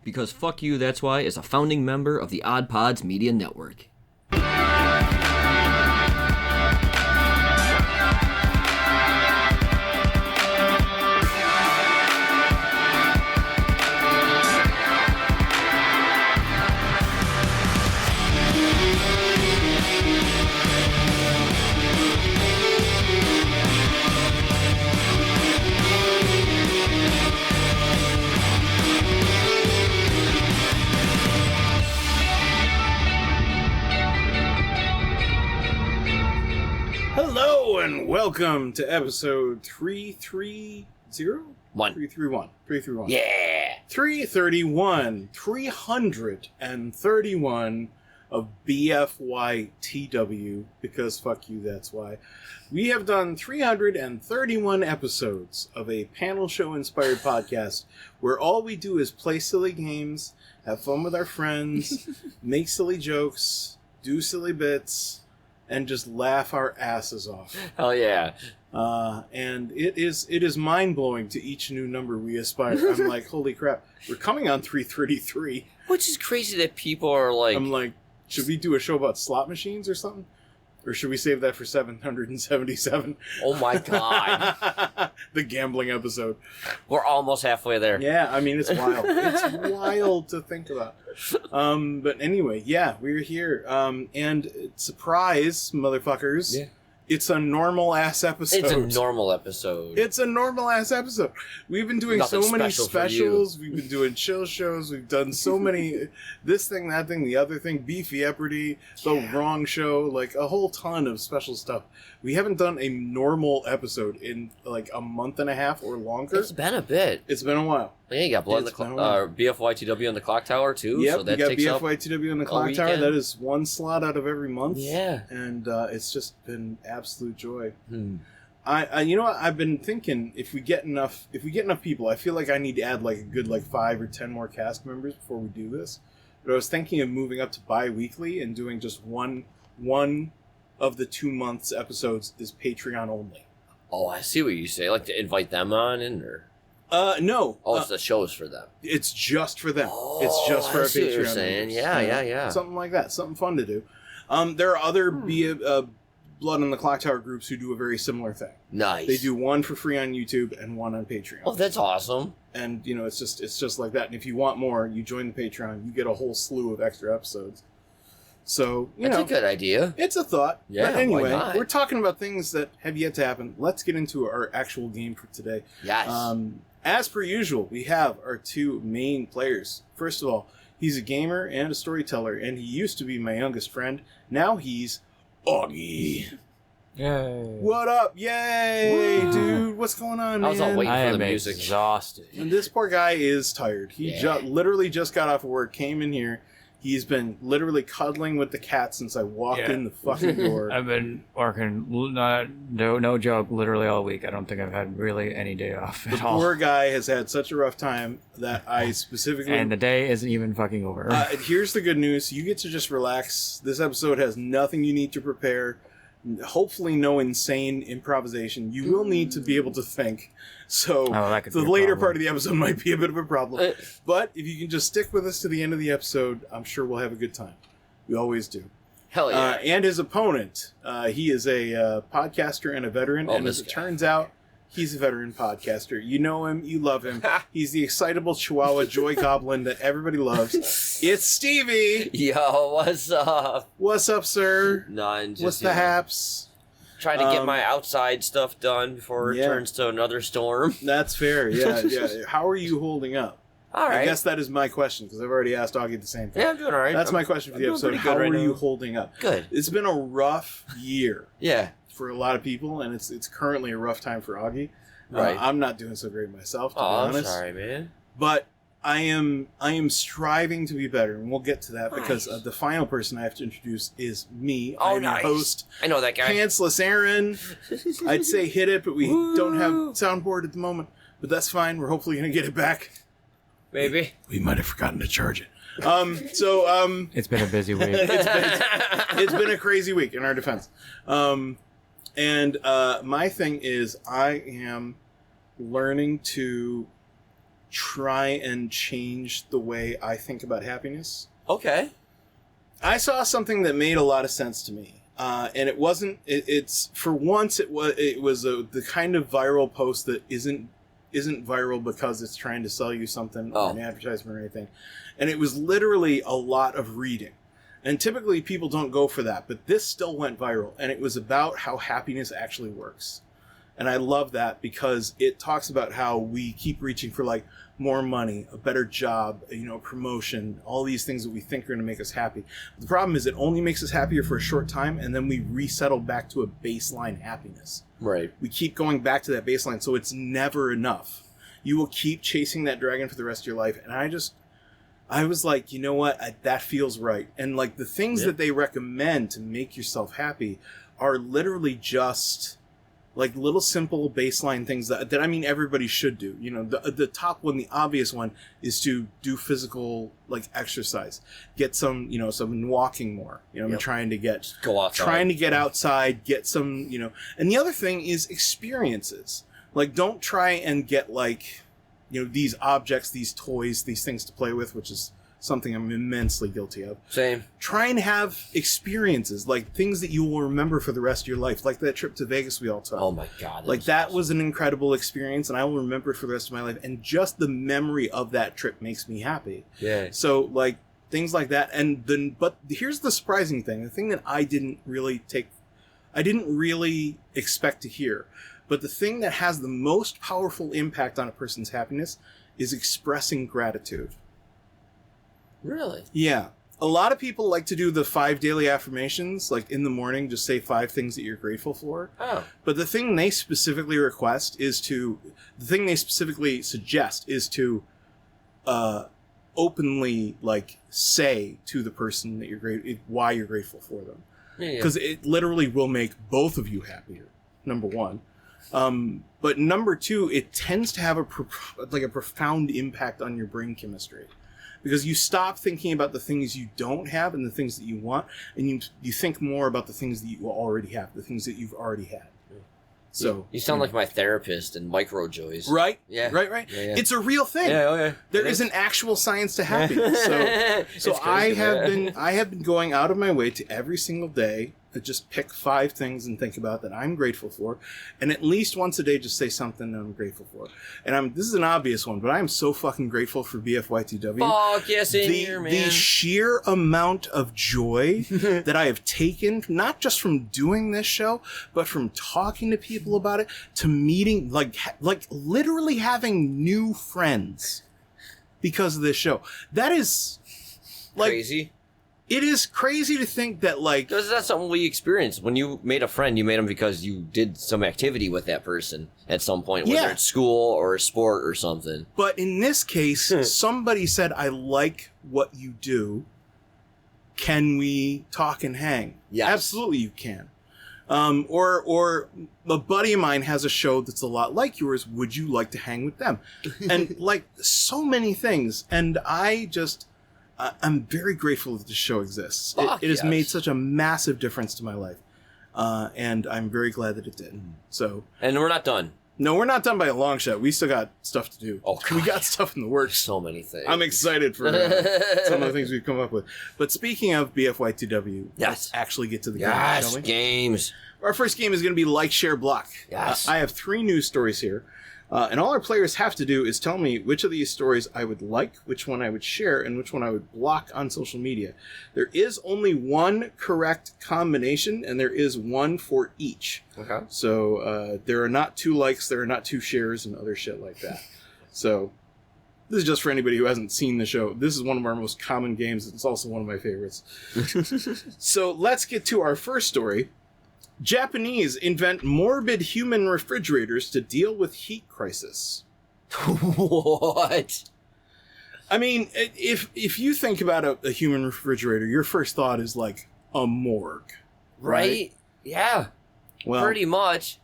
Because Fuck You, That's Why is a founding member of the Odd Pods Media Network. Welcome to episode 330? 331. 331. Yeah! 331. 331 of BFYTW, because fuck you, that's why. We have done 331 episodes of a panel show inspired podcast where all we do is play silly games, have fun with our friends, make silly jokes, do silly bits, and just laugh our asses off. Hell yeah. And it is mind-blowing to each new number we aspire. I'm like, holy crap, we're coming on 333. Which is crazy that people are like... I'm like, should we do a show about slot machines or something? Or should we save that for 777? Oh my god. The gambling episode. We're almost halfway there. Yeah, I mean, it's wild. It's wild to think about. But anyway, yeah, we're here. And surprise, motherfuckers. Yeah. It's a normal-ass episode. It's a normal episode. It's a normal-ass episode. We've been doing Nothing so many special for specials. We've been doing chill shows. We've done so many... this thing, that thing, the other thing, Beefy Epperty, The Wrong Show, like a whole ton of special stuff. We haven't done a normal episode in like a month and a half or longer. It's been a bit. It's been a while. Yeah, you got Blood on the BFYTW on the Clock Tower, too. Yep, so that you got takes BFYTW on the Clock Tower. That is one slot out of every month. Yeah. And it's just been absolute joy. I you know what, I've been thinking, if we get enough people, I feel like I need to add like a good 5 or 10 more cast members before we do this. But I was thinking of moving up to bi-weekly and doing just one of the 2 months episodes is Patreon only. Oh, I see what you say. Like to invite them on in, or... No. Oh, it's the shows for them. It's just for them. Oh, it's just for I our see what Patreon you're saying. members. Yeah. Something like that. Something fun to do. There are other Blood on the Clock Tower groups who do a very similar thing. Nice. They do one for free on YouTube and one on Patreon. Oh, that's awesome. And, you know, it's just like that. And if you want more, you join the Patreon, you get a whole slew of extra episodes. So, that's a good idea. It's a thought. Yeah, but anyway, why not? We're talking about things that have yet to happen. Let's get into our actual game for today. Yes. As per usual, we have our two main players. First of all, he's a gamer and a storyteller, and he used to be my youngest friend. Now he's Augie. Yay. What up? Yay, Woo. Dude. What's going on, man? I was all waiting I for the am music. exhausted. And this poor guy is tired. He literally just got off of work, came in here. He's been literally cuddling with the cat since I walked in the fucking door. I've been working, no joke, literally all week. I don't think I've had really any day off at all. The poor guy has had such a rough time that I specifically... And the day isn't even fucking over. Here's the good news. You get to just relax. This episode has nothing you need to prepare. Hopefully no insane improvisation. You will need to be able to think. So the later part of the episode might be a bit of a problem. But if you can just stick with us to the end of the episode, I'm sure we'll have a good time. We always do. Hell yeah. And his opponent, he is a podcaster and a veteran. And as it turns out, he's a veteran podcaster. You know him. You love him. He's the excitable Chihuahua Joy Goblin that everybody loves. It's Stevie. Yo, what's up? What's up, sir? None. Just, what's the haps? Trying to get my outside stuff done before it turns to another storm. That's fair. Yeah. How are you holding up? All right. I guess that is my question, because I've already asked Augie the same thing. Yeah, I'm doing all right. That's my question for the episode. How are you holding up? Good. It's been a rough year. Yeah. For a lot of people, and it's currently a rough time for Augie. Right. I'm not doing so great myself, to be honest. I'm sorry, man. But I am striving to be better, and we'll get to that because the final person I have to introduce is me. I'm your host. I know that guy. Pantsless Aaron. I'd say hit it, but we don't have soundboard at the moment. But that's fine. We're hopefully going to get it back. Maybe. We might have forgotten to charge it. It's been a busy week. It's been a crazy week in our defense. And my thing is I am learning to try and change the way I think about happiness. Okay. I saw something that made a lot of sense to me. And it wasn't, it's, for once, it was the kind of viral post that isn't viral because it's trying to sell you something or an advertisement or anything. And it was literally a lot of reading. And typically people don't go for that, but this still went viral. And it was about how happiness actually works. And I love that because it talks about how we keep reaching for like more money, a better job, promotion, all these things that we think are going to make us happy. The problem is it only makes us happier for a short time, and then we resettle back to a baseline happiness. Right. We keep going back to that baseline, so it's never enough. You will keep chasing that dragon for the rest of your life. And I was like, you know what? that feels right. And like the things that they recommend to make yourself happy are literally just like little simple baseline things that I mean everybody should do. The top one, the obvious one, is to do physical like exercise. Get some walking more. I'm trying to go outside. Trying to get outside, get some, And the other thing is experiences. Like don't try and get like, these objects, these toys, these things to play with, which is something I'm immensely guilty of. Same. Try and have experiences, like things that you will remember for the rest of your life, like that trip to Vegas we all took. Oh my God. That was an incredible experience, and I will remember it for the rest of my life. And just the memory of that trip makes me happy. Yeah. So, like, things like that. But here's the surprising thing. The thing that I didn't really expect to hear. But the thing that has the most powerful impact on a person's happiness is expressing gratitude. Really? Yeah. A lot of people like to do the 5 daily affirmations, like in the morning, just say 5 things that you're grateful for. Oh. But the thing they specifically suggest is to openly, like, say to the person that why you're grateful for them. Because it literally will make both of you happier, number one. But number two, it tends to have a profound impact on your brain chemistry. Because you stop thinking about the things you don't have and the things that you want, and you think more about the things that you already have, the things that you've already had. So you sound like my therapist in Microjoys. Right? Yeah. Right. Yeah. It's a real thing. Yeah, okay. There is an actual science to happiness. So I have been going out of my way to every single day to just pick 5 things and think about that I'm grateful for, and at least once a day just say something that I'm grateful for. And this is an obvious one, but I am so fucking grateful for BFYTW. Fuck yes, in here, man. The sheer amount of joy that I have taken, not just from doing this show, but from talking to people about it, to meeting, like literally having new friends because of this show. That is like crazy. It is crazy to think that, like... Because that's something we experienced. When you made a friend, you made them because you did some activity with that person at some point, whether it's school or a sport or something. But in this case, somebody said, I like what you do. Can we talk and hang? Yes. Absolutely you can. Or a buddy of mine has a show that's a lot like yours. Would you like to hang with them? And, like, so many things. And I'm very grateful that this show exists. It has made such a massive difference to my life. And I'm very glad that it did. So, and we're not done. No, we're not done by a long shot. We still got stuff to do. Oh, God. We got stuff in the works. So many things. I'm excited for some of the things we've come up with. But speaking of BFY2W, let's actually get to the game, shall we? Games. Our first game is going to be Like, Share, Block. Yes. I have 3 news stories here. And all our players have to do is tell me which of these stories I would like, which one I would share, and which one I would block on social media. There is only one correct combination, and there is one for each. Okay. So there are not 2 likes, there are not 2 shares, and other shit like that. So this is just for anybody who hasn't seen the show. This is one of our most common games. It's also one of my favorites. So let's get to our first story. Japanese invent morbid human refrigerators to deal with heat crisis. What? I mean, if you think about a human refrigerator, your first thought is like a morgue. Right? Yeah. Well, pretty much.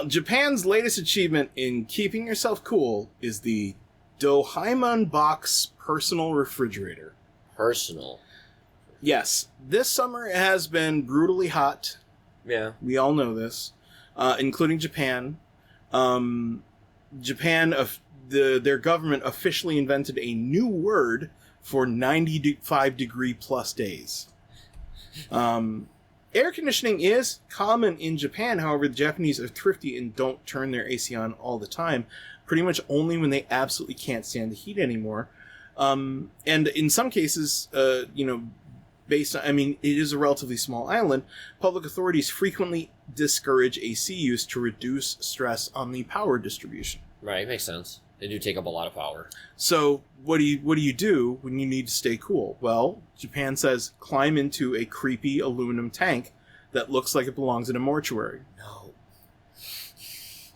Japan's latest achievement in keeping yourself cool is the Dohaimon Box personal refrigerator. Personal. Yes. This summer has been brutally hot. Yeah. We all know this, including Japan. Japan their government officially invented a new word for 95-degree plus days. Air conditioning is common in Japan. However, the Japanese are thrifty and don't turn their AC on all the time. Pretty much only when they absolutely can't stand the heat anymore. And in some cases, based on, it is a relatively small island, public authorities frequently discourage AC use to reduce stress on the power distribution. Right, makes sense. They do take up a lot of power. So what do you do when you need to stay cool? Well, Japan says climb into a creepy aluminum tank that looks like it belongs in a mortuary.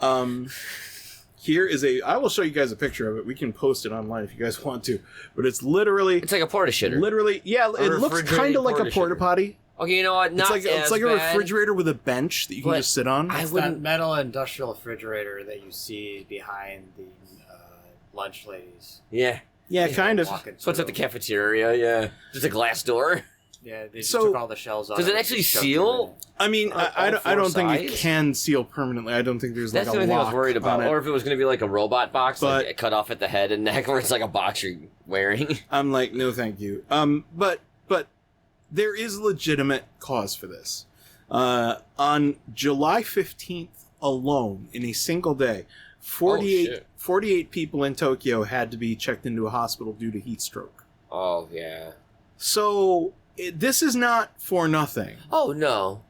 No. Here is I will show you guys a picture of it. We can post it online if you guys want to. But it's literally... It's like a porta shitter. Literally, yeah, it looks kind of like a porta potty. Okay, you know what? It's like a refrigerator with a bench that you can just sit on. It's that metal industrial refrigerator that you see behind the lunch ladies. Yeah. Yeah, kind of. So it's at the cafeteria, yeah. Just a glass door. Yeah, they just took all the shells off. Does it actually seal? I don't think it can seal permanently. I don't think there's like a lock. That's the only thing I was worried about. Or if it was going to be like a robot box, but, like cut off at the head and neck, where it's like a box you're wearing. I'm like, no, thank you. But there is legitimate cause for this. On July 15th alone, in a single day, 48 people in Tokyo had to be checked into a hospital due to heat stroke. Oh, yeah. So, this is not for nothing. Oh, no.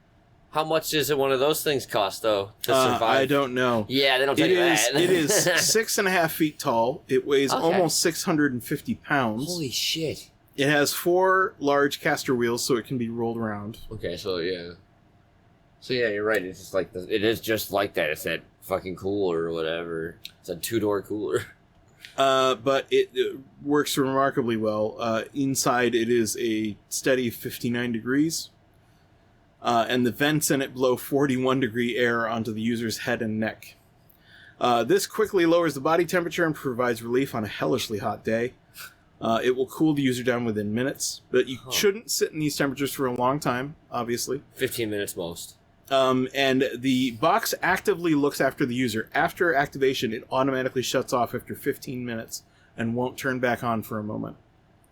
How much does one of those things cost, though, to survive? I don't know. Yeah, they don't tell you that. It is 6.5 feet tall. It weighs almost 650 pounds. Holy shit. It has 4 large caster wheels, so it can be rolled around. Okay, so yeah. So yeah, you're right. It's just like it is just like that. It's that fucking cooler or whatever. It's a 2-door cooler. But it works remarkably well. Inside, it is a steady 59 degrees. And the vents in it blow 41-degree air onto the user's head and neck. This quickly lowers the body temperature and provides relief on a hellishly hot day. It will cool the user down within minutes, but you shouldn't sit in these temperatures for a long time, obviously. 15 minutes most. And the box actively looks after the user. After activation, it automatically shuts off after 15 minutes and won't turn back on for a moment.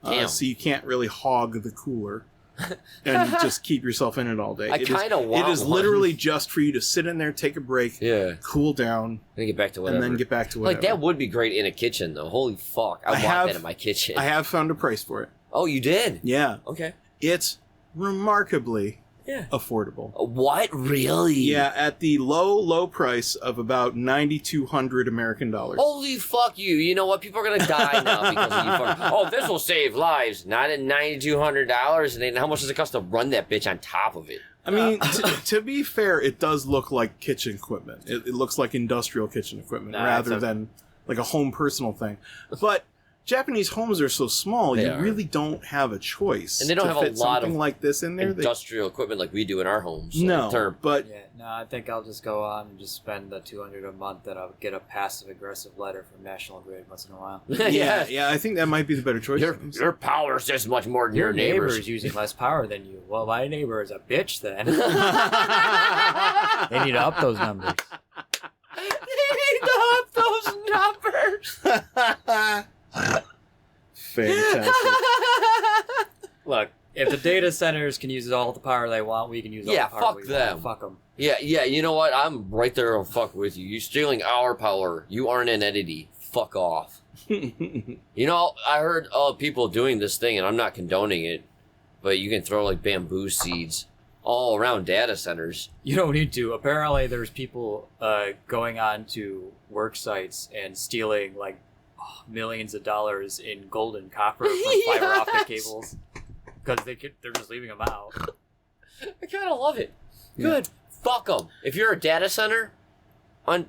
So you can't really hog the cooler and just keep yourself in it all day. I kind of want It is one. literally just for you to sit in there, take a break, cool down, and get back to whatever. And then get back to whatever. Like, that would be great in a kitchen, though. Holy fuck. I want that in my kitchen. I have found a price for it. Oh, you did? Yeah. Okay. It's remarkably affordable. What? Really? Yeah, at the low price of about $9,200 American dollars. Holy fuck you. You know what? People are going to die now because of you. Oh, this will save lives. Not at $9,200. And then how much does it cost to run that bitch on top of it? I mean, to be fair, it does look like kitchen equipment. It looks like industrial kitchen equipment rather than like a home personal thing. But Japanese homes are so small, you really don't have a choice. And they don't have a lot of like this in there. Industrial equipment like we do in our homes. So no, but I think I'll just go on and just spend the $200 a month, and I'll get a passive-aggressive letter from National Grid once in a while. yeah, I think that might be the better choice. Your power's just much more than your neighbor is using less power than you. Well, my neighbor is a bitch then. They need to up those numbers. Fantastic. Look, if the data centers can use all the power they want, we can use all the power we want. Fuck them. Yeah, you know what? I'm right there to fuck with you. You're stealing our power. You aren't an entity. Fuck off. You know, I heard people doing this thing, and I'm not condoning it, but you can throw like bamboo seeds all around data centers. You don't need to. Apparently, there's people going on to work sites and stealing like millions of dollars in gold and copper from fiber optic cables because they're just leaving them out. I kind of love it. Good. Fuck them. If you're a data center, if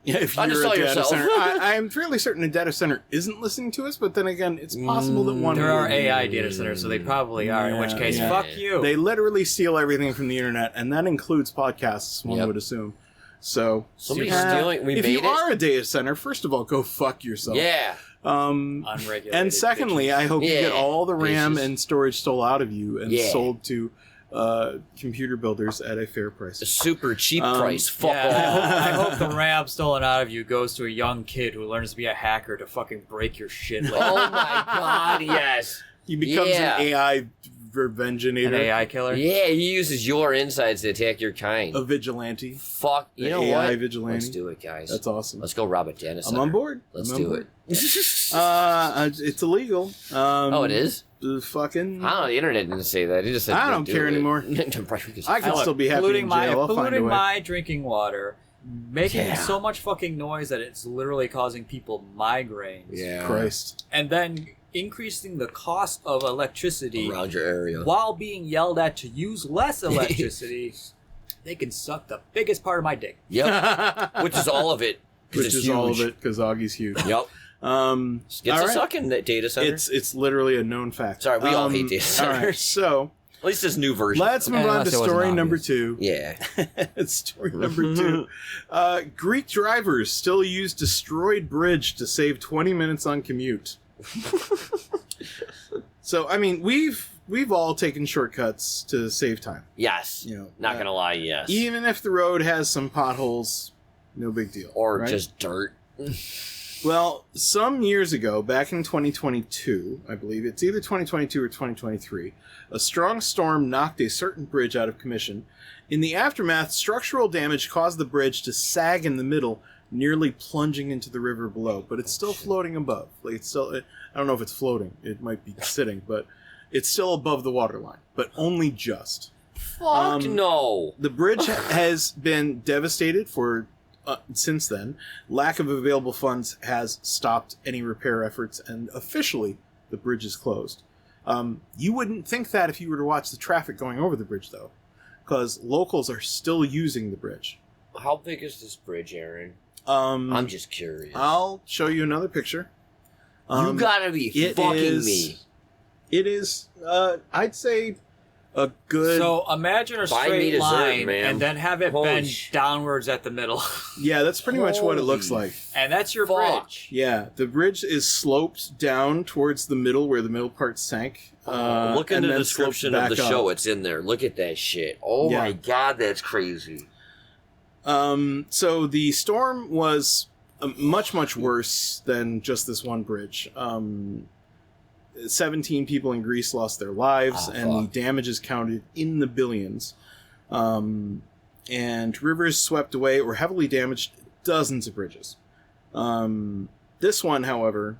you're a data center, I'm fairly certain a data center isn't listening to us, but then again, it's possible that one. There are AI data centers, so they probably are. In which case, fuck you. They literally steal everything from the internet, and that includes podcasts. One would assume. So somebody's stealing. If you are a data center, first of all, go fuck yourself. Yeah. Unregulated. And secondly, I hope you get all the RAM and storage stole out of you and sold to computer builders at a fair price. A super cheap price. Fuck Yeah, off. I hope the RAM stolen out of you goes to a young kid who learns to be a hacker to fucking break your shit. Like, Oh my god, yes. He becomes Yeah. an AI revengeinator. an AI killer. Yeah, he uses your insides to attack your kind. A vigilante. Fuck, you The know AI what? vigilante. Let's do it, guys. That's awesome. Let's go rob a data I'm center. on board. Let's I'm on do board. it. It's illegal. Oh, it is? Fucking. I don't know, the internet didn't say that. It just said I don't do care it. anymore. Because I can Look, still be happy polluting in jail. I'll find a polluting way. my drinking water, making Yeah. so much fucking noise that it's literally causing people migraines. yeah. Christ. And then increasing the cost of electricity Around your area. while being yelled at to use less electricity. They can suck the biggest part of my dick. Yep. Which is all of it. 'cause Which it's is huge. all of it, because Augie's huge. Yep. All Gets a right. suck in that data center. It's literally a known fact. Sorry, we all hate data All right, centers. so At least this new version. let's move on Unless to it wasn't story number obvious. 2. Yeah. Story number 2. Greek drivers still use destroyed bridge to save 20 minutes on commute. So, I mean, we've all taken shortcuts to save time. Yes. You know, Not gonna lie, yes. even if the road has some potholes, no big deal. or right? just dirt. Well, some years ago, back in 2022, I believe, it's either 2022 or 2023, a strong storm knocked a certain bridge out of commission. In the aftermath, structural damage caused the bridge to sag in the middle, nearly plunging into the river below. But it's still floating above. Like it's still, I don't know if it's floating. It might be sitting, but it's still above the waterline, but only just. Fuck no. The bridge has been devastated for since then. Lack of available funds has stopped any repair efforts, and officially the bridge is closed. You wouldn't think that if you were to watch the traffic going over the bridge, though, because locals are still using the bridge. How big is this bridge, Aaron? I'm I'm just curious. I'll show you another picture. You gotta be it fucking is- me. It is, I'd say, a good. So imagine a Buy me straight dessert, line man. and then have it Holy bend sh- downwards at the middle. Yeah, that's pretty much what it looks Holy like. And that's your Fuck. bridge. Yeah, the bridge is sloped down towards the middle where the middle part sank. Look in and the then description sloped of the back show. up. It's in there. Look at that shit. Oh Yeah. my god, that's crazy. So the storm was much, much worse than just this one bridge. 17 people in Greece lost their lives, Oh, and the fuck. damage is counted in the billions. And rivers swept away or heavily damaged dozens of bridges. This one, however,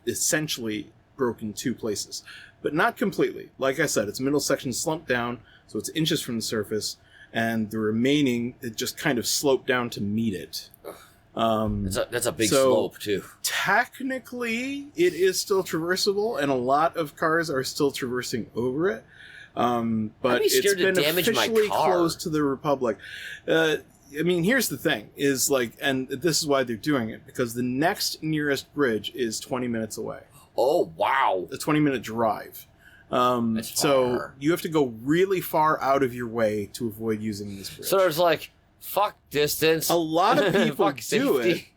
essentially broke in 2 places, but not completely. Like I said, its middle section slumped down, so it's inches from the surface, and the remaining, it just kind of sloped down to meet it. That's a big so- slope too. Technically, it is still traversable, and a lot of cars are still traversing over it. I'd But be it's scared to been damage my officially car. closed to the Republic. I mean, here's the thing: is like, and this is why they're doing it, because the next nearest bridge is 20 minutes away. Oh wow. A 20-minute drive. That's So far. you have to go really far out of your way to avoid using this bridge. So there's like, fuck distance. A lot of people Fuck do it, safety.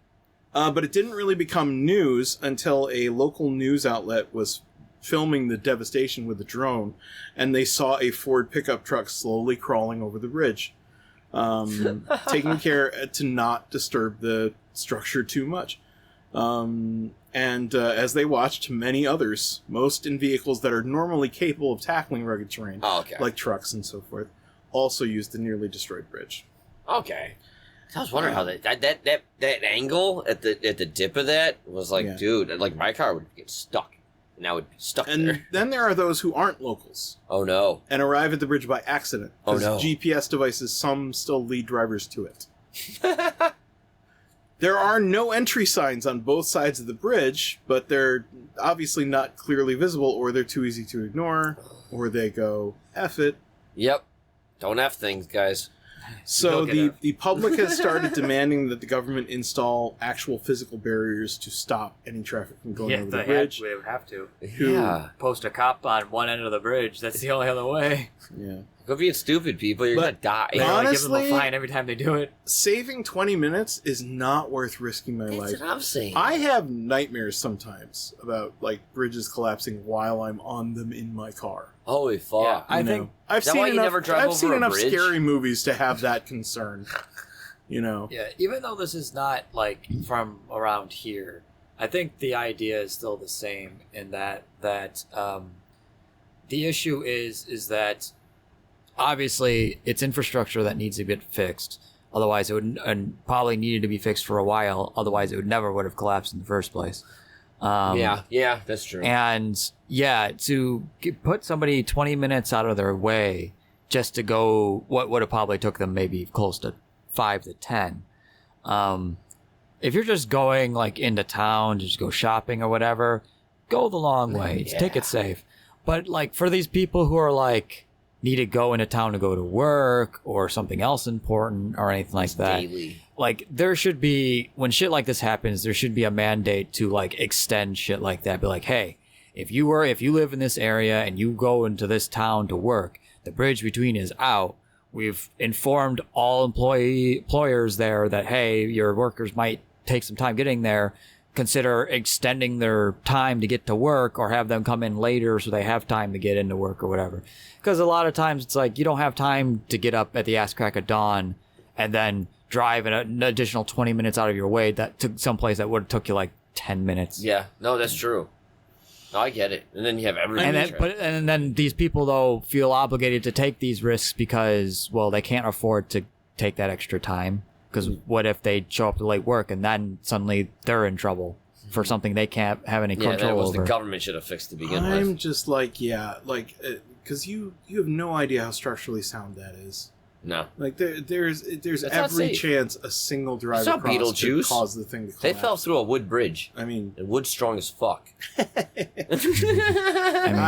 but it didn't really become news until a local news outlet was filming the devastation with a drone, and they saw a Ford pickup truck slowly crawling over the bridge, taking care to not disturb the structure too much. And as they watched, many others, most in vehicles that are normally capable of tackling rugged terrain, Oh, okay. like trucks and so forth, also used the nearly destroyed bridge. Okay. I was wondering how that angle at the dip of that was like, Yeah. dude, like my car would get stuck, and I would be stuck And there. then there are those who aren't locals Oh no. and arrive at the bridge by accident. Oh, 'cause no. GPS devices, some still lead drivers to it. There are no entry signs on both sides of the bridge, but they're obviously not clearly visible, or they're too easy to ignore, or they go, F it. Yep. Don't F things, guys. So Don't get the public has started demanding that the government install actual physical barriers to stop any traffic from going Yeah, over the they bridge. would have to. Who- Yeah. Post a cop on one end of the bridge. That's the only other way. Yeah. Go being stupid, people. You're gonna die. They like, give them Honestly- a fine every time they do it. Saving 20 minutes is not worth risking my That's life. what I'm saying. I have nightmares sometimes about like bridges collapsing while I'm on them in my car. Holy fuck. Yeah, I You know? think- I've Is that seen why you enough. never drive I've over seen a enough bridge? scary movies to have that concern. You know. Yeah, even though this is not like from around here, I think the idea is still the same in that the issue is that obviously it's infrastructure that needs to get fixed. Otherwise, it would and probably needed to be fixed for a while. Otherwise, it would have collapsed in the first place. Yeah, that's true. And yeah, to put somebody 20 minutes out of their way just to go, what would have probably took them maybe close to 5 to 10. If you're just going like into town, just go shopping or whatever, go the long way. Just take it safe. But like for these people who are like need to go into town to go to work or something else important or anything like that, Daily. like there should be, when shit like this happens, there should be a mandate to like extend shit like that. Be like, hey, if you live in this area and you go into this town to work, the bridge between is out. We've informed all employers there that, hey, your workers might take some time getting there. Consider extending their time to get to work or have them come in later so they have time to get into work or whatever. Because a lot of times it's like you don't have time to get up at the ass crack of dawn and then drive an additional 20 minutes out of your way that took someplace that would have took you like 10 minutes. Yeah, no, that's true. No, I get it. And then you have everything. And then these people though feel obligated to take these risks because, well, they can't afford to take that extra time. Because what if they show up to late work and then suddenly they're in trouble for something they can't have any that control was over? the government should have fixed to begin I'm with. just like, because you have no idea how structurally sound that is. No. Like there's That's not every safe. chance a single driver saw cross could Beetlejuice. cause the thing to collapse. They fell through a wood bridge. I mean, And wood's strong as fuck. I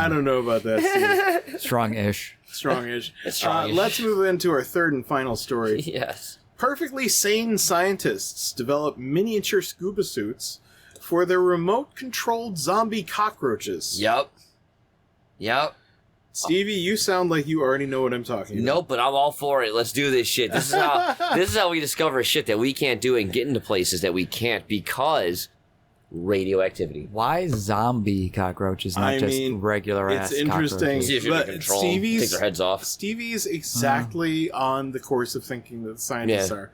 don't know about that. Steve. Strong-ish. Strongish. It's strongish. Let's move into our third and final story. Yes. Perfectly sane scientists develop miniature scuba suits for their remote-controlled zombie cockroaches. Yep. Stevie, you sound like you already know what I'm talking about. Nope, but I'm all for it. Let's do this shit. This is how we discover shit that we can't do and get into places that we can't because radioactivity. Why zombie cockroaches, not I just mean, regular it's ass interesting. cockroaches? See if you can But control them, Stevie's- take their heads off. Stevie's exactly on the course of thinking that scientists Yeah.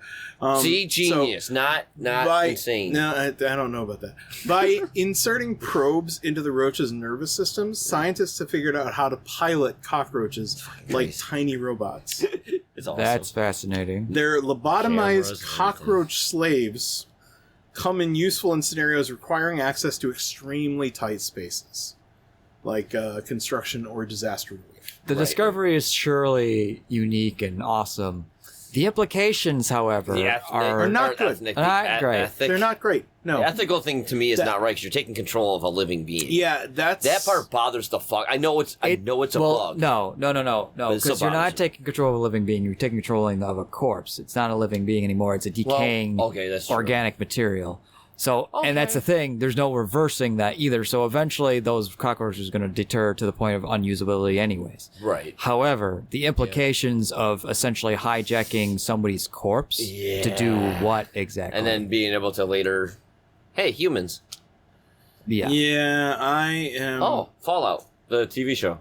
are. See, genius, not insane. No, I don't know about that. By inserting probes into the roaches' nervous systems, scientists have figured out how to pilot cockroaches like crazy. tiny robots. It's awesome. That's fascinating. Their Cameras lobotomized and cockroach slaves come in useful in scenarios requiring access to extremely tight spaces, like construction or disaster relief. The Right. discovery is surely unique and awesome. The implications, however, are not good. Not great. They're not great. No. The ethical thing to me is That- not right because you're taking control of a living being. Yeah, that's... That part bothers the fuck. I know it's a bug. No, But it still because you're not bothers you. taking control of a living being. You're taking control of a corpse. It's not a living being anymore. It's a decaying okay, that's true. organic material. So, and that's the thing. There's no reversing that either. So eventually, those cockroaches are going to deter to the point of unusability, anyways. Right. However, the implications of essentially hijacking somebody's corpse to do what exactly? And then being able to later, hey, humans. yeah. Yeah, I am... Oh, Fallout, the TV show.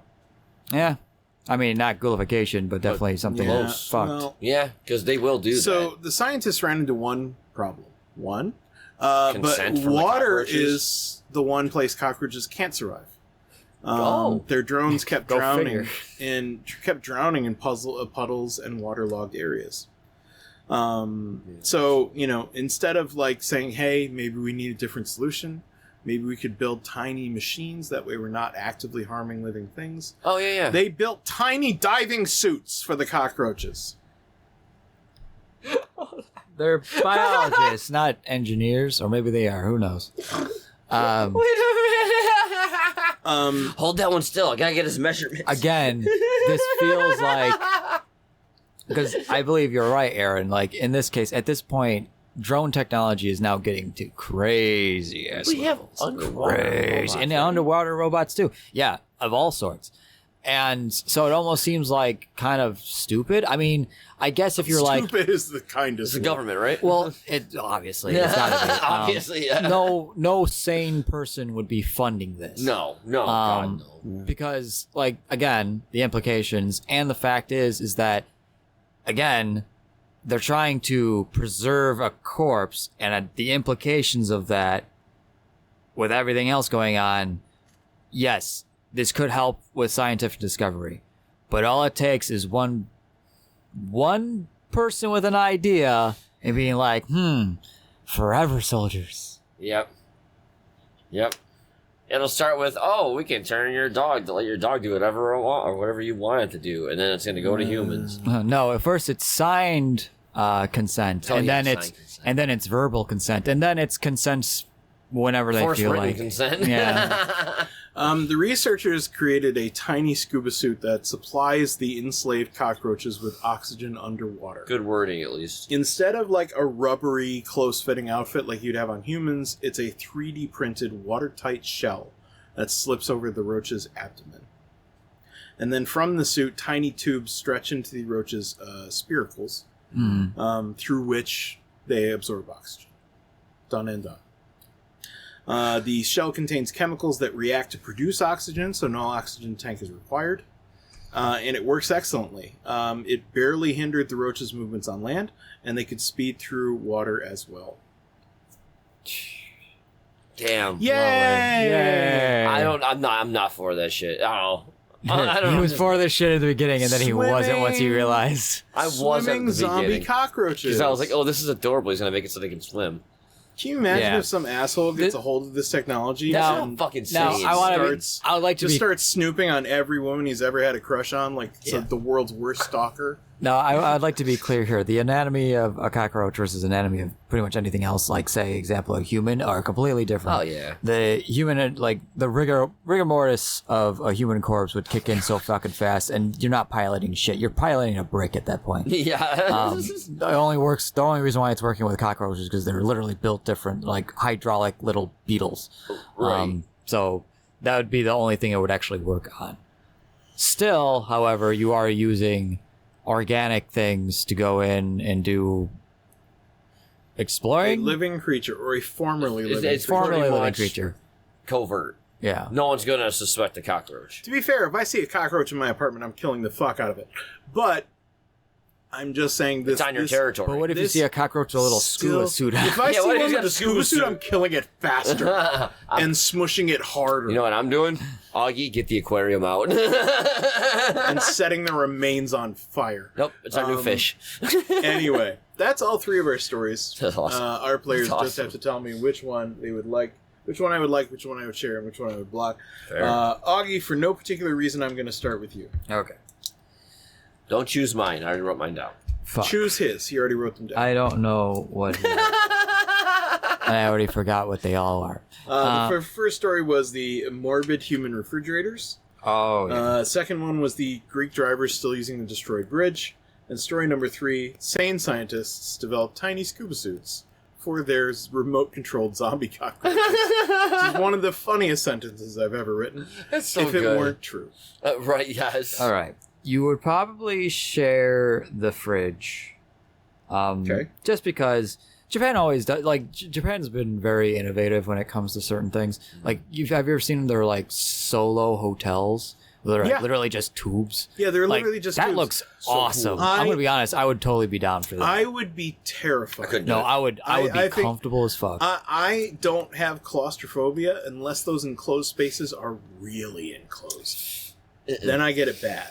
Yeah. I mean, not ghoulification, but definitely something Yeah, fucked. well, Yeah, because they will do so that. the scientists ran into one problem. But Consent from the water cockroaches? is the one place cockroaches can't survive. Oh. Their drones kept Go drowning figure. in puddles and waterlogged areas. So, instead of like saying, hey, maybe we need a different solution, maybe we could build tiny machines, that way we're not actively harming living things. Oh, yeah. They built tiny diving suits for the cockroaches. They're biologists, not engineers, or maybe they are. Who knows? Hold that one still. I gotta get his measurements. Again, this feels like, because I believe you're right, Aaron. Like in this case, at this point, drone technology is now getting to crazy ass We have levels. underwater Crazy. robots, And right? underwater robots too. Yeah, of all sorts. And so it almost seems like kind of stupid. I mean, I guess if you're like, Stupid is the kindest. It's the word. government, right? well, it obviously it's gotta be. Obviously, yeah. No sane person would be funding this. No, God, no. Because, like, again, the implications and the fact is that, again, they're trying to preserve a corpse, and the implications of that, with everything else going on, yes, this could help with scientific discovery, but all it takes is one person with an idea and being like, forever soldiers. Yep. It'll start with, we can turn your dog to let your dog do whatever it want or whatever you want it to do, and then it's going to go to humans. No, at first it's signed consent, Oh, and yeah, then signed it's consent. and then it's verbal consent, and then it's consent whenever they Force feel written like. consent. Yeah. The researchers created a tiny scuba suit that supplies the enslaved cockroaches with oxygen underwater. Good wording, at least. Instead of like a rubbery, close-fitting outfit like you'd have on humans, it's a 3D printed, watertight shell that slips over the roach's abdomen. And then from the suit, tiny tubes stretch into the roach's spiracles, through which they absorb oxygen. Done and done. The shell contains chemicals that react to produce oxygen, so no oxygen tank is required. And it works excellently. It barely hindered the roach's movements on land, and they could speed through water as well. Damn. Yay! Yay! I'm not for that shit. I don't He know. was for this shit at the beginning, and then he wasn't once he Swimming. realized. I was at Swimming the zombie beginning. cockroaches. Because I was like, this is adorable. He's going to make it so they can swim. Can you imagine Yeah. if some asshole gets a hold of this technology That's and fucking Now, insane. I would like to just be. starts snooping on every woman he's ever had a crush on, like Yeah. the world's worst stalker? No, I'd like to be clear here. The anatomy of a cockroach versus anatomy of pretty much anything else, like, say, example, a human, are completely different. Oh, yeah. The human, like, the rigor mortis of a human corpse would kick in so fucking fast, and you're not piloting shit. You're piloting a brick at that point. Yeah. The only reason why it's working with cockroaches is because they're literally built different, like hydraulic little beetles. Right. So that would be the only thing it would actually work on. Still, however, you are using organic things to go in and do A exploring. living creature, or a formerly living It's creature. Formerly pretty living much creature. Covert. Yeah. No one's going to suspect a cockroach. To be fair, if I see a cockroach in my apartment, I'm killing the fuck out of it. But I'm just saying this. It's on your this- territory. But what if you This see a cockroach with a little scuba still- suit If on? I Yeah, see what if one he's with got a scuba suit, I'm killing it faster and smushing it harder You know what I'm doing? Augie, get the aquarium out. and setting the remains on fire. Nope, it's our new fish. Anyway, that's all three of our stories. That's awesome. Our players That's just awesome. have to tell me which one they would like, which one I would like, which one I would share, and which one I would block. Fair. Augie, for no particular reason, I'm going to start with you. Okay. Don't choose mine. I already wrote mine down. Fuck. Choose his. He already wrote them down. I don't know what. I already forgot what they all are. The first story was the morbid human refrigerators. Oh, yeah. Second one was the Greek drivers still using the destroyed bridge. And story number 3, sane scientists develop tiny scuba suits for their remote-controlled zombie cockroaches. This is one of the funniest sentences I've ever written. That's so if it good. weren't true. Right, yes. All right. You would probably share the fridge. Okay. Just because Japan always does. Like, Japan's been very innovative when it comes to certain things. Like, have you ever seen their, like, solo hotels? Where they're Yeah. literally just tubes. Yeah, they're Like, literally just that tubes. looks So awesome. cool. I'm gonna be honest. I would totally be down for that. I would be terrified. I couldn't no, do it. I would I be think- comfortable as fuck. I don't have claustrophobia unless those enclosed spaces are really enclosed. Then I get it bad.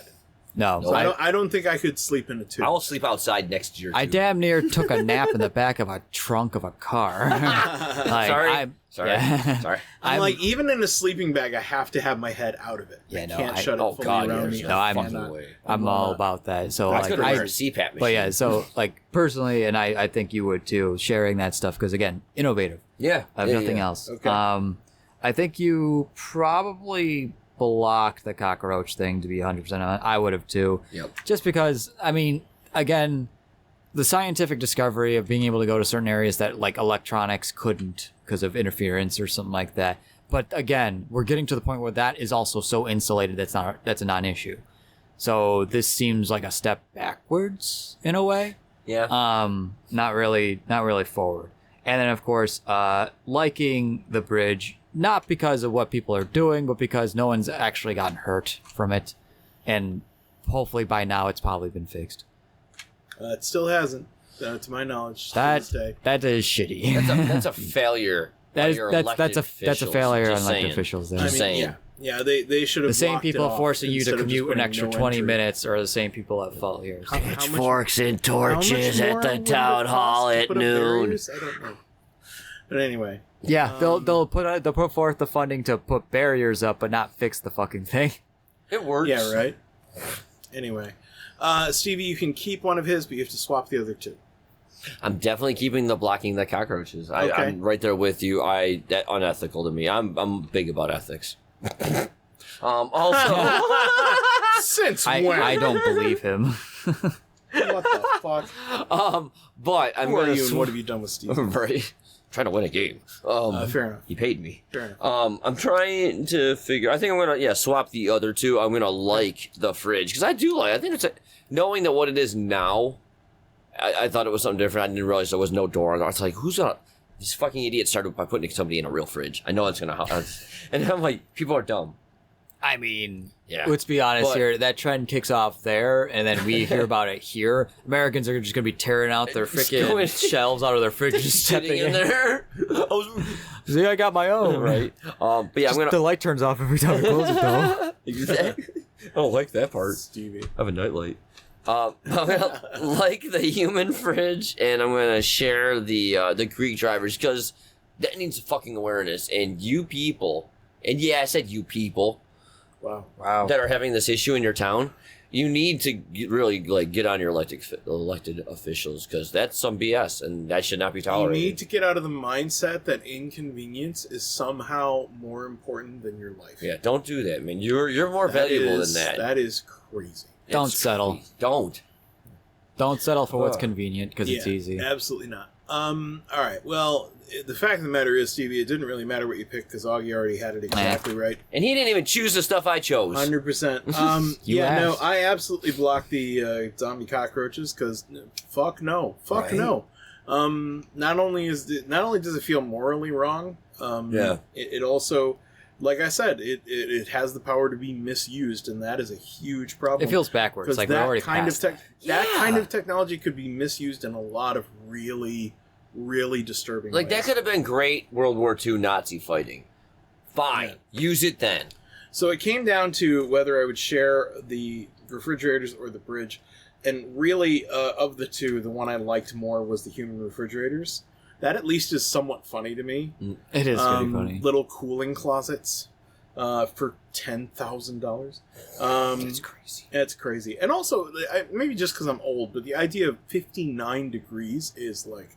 no, No, I don't think I could sleep in a tube. I will sleep outside next to your I tube. damn near took a nap in the back of a trunk of a car. Like, Sorry. Sorry. yeah. Sorry. I'm like, even in a sleeping bag, I have to have my head out of it. Yeah, I no, can't I- shut it Oh, fully God, around yeah, me. there's no, I'm- fucking cannot. way. I'm all about that. So I was like, going to wear a CPAP machine. but yeah, so like personally, and I think you would too, sharing that stuff because again, innovative. Yeah. I have yeah, nothing yeah. else. Okay. I think you probably blocked the cockroach thing to be 100% on. I would have too. Yep. Just because, I mean, again, the scientific discovery of being able to go to certain areas that like electronics couldn't because of interference or something like that. But again, we're getting to the point where that is also so insulated that's a non-issue. So this seems like a step backwards in a way. Yeah. Not really forward. And then of course, liking the bridge, not because of what people are doing, but because no one's actually gotten hurt from it. And hopefully by now it's probably been fixed. It still hasn't, to my knowledge. That is shitty. That's a failure. That's a officials. failure on Just elected saying. officials there. I mean, saying. yeah, they should have. The same blocked it people off forcing you to instead of just commute an putting extra no 20 entry. minutes are the same people at fault here. How much- Pitchforks and how much torches more at the would it town cost hall to at put up noon. barriers? I don't know. But anyway, Yeah, they'll put forth the funding to put barriers up, but not fix the fucking thing. It works. yeah, right. Anyway, Stevie, you can keep one of his, but you have to swap the other two. I'm definitely keeping the blocking the cockroaches. Okay. I'm right there with you. That unethical to me. I'm big about ethics. Also, Since when? I don't believe him. What the fuck? but I'm Who are gonna you and what have you done with Stevie? right. Trying to win a game. Fair enough. He paid me. Fair enough. I'm trying to figure. I think I'm gonna swap the other two. I'm gonna like the fridge because I do like. I think it's knowing that what it is now. I thought it was something different. I didn't realize there was no door. I was like, who's gonna? This fucking idiot started by putting somebody in a real fridge. I know it's gonna happen. And I'm like, people are dumb. I mean, Yeah. let's be honest But- here. That trend kicks off there, and then we hear about it here. Americans are just going to be tearing out their Just freaking going- shelves out of their fridges, Just stepping sitting in there. See, I got my own. Right. But yeah, I'm The gonna. light turns off every time I close it, though. Exactly. I don't like that part. Stevie. I have a nightlight. I'm gonna like the human fridge, and I'm gonna share the Greek drivers because that needs fucking awareness. And you people, and yeah, I said you people Wow. that are having this issue in your town, you need to really get on your elected officials because that's some BS, and that should not be You tolerated. need to get out of the mindset that inconvenience is somehow more important than your life. Yeah, don't do that, man. You're more That valuable is- than that. That is crazy. Don't It's settle. crazy. Don't. Don't settle for what's Ugh. convenient because it's easy. Absolutely not. All right. Well, the fact of the matter is, Stevie, it didn't really matter what you picked because Augie already had it exactly right. And he didn't even choose the stuff I chose. 100%. You No, asked. I absolutely blocked the zombie cockroaches because fuck no. Fuck Right. no. Not only does it feel morally wrong, Yeah. it also, like I said, it has the power to be misused, and that is a huge problem. It feels backwards. because Like we're that already kind of past. that Yeah. kind of technology could be misused in a lot of really, really disturbing Like, that ways. could have been great World War II Nazi fighting. Fine. Use it then. So it came down to whether I would share the refrigerators or the bridge. And really, of the two, the one I liked more was the human refrigerators. That at least is somewhat funny to me. It is pretty funny. Little cooling closets for $10,000. That's crazy. It's crazy. And also, maybe just because I'm old, but the idea of 59 degrees is like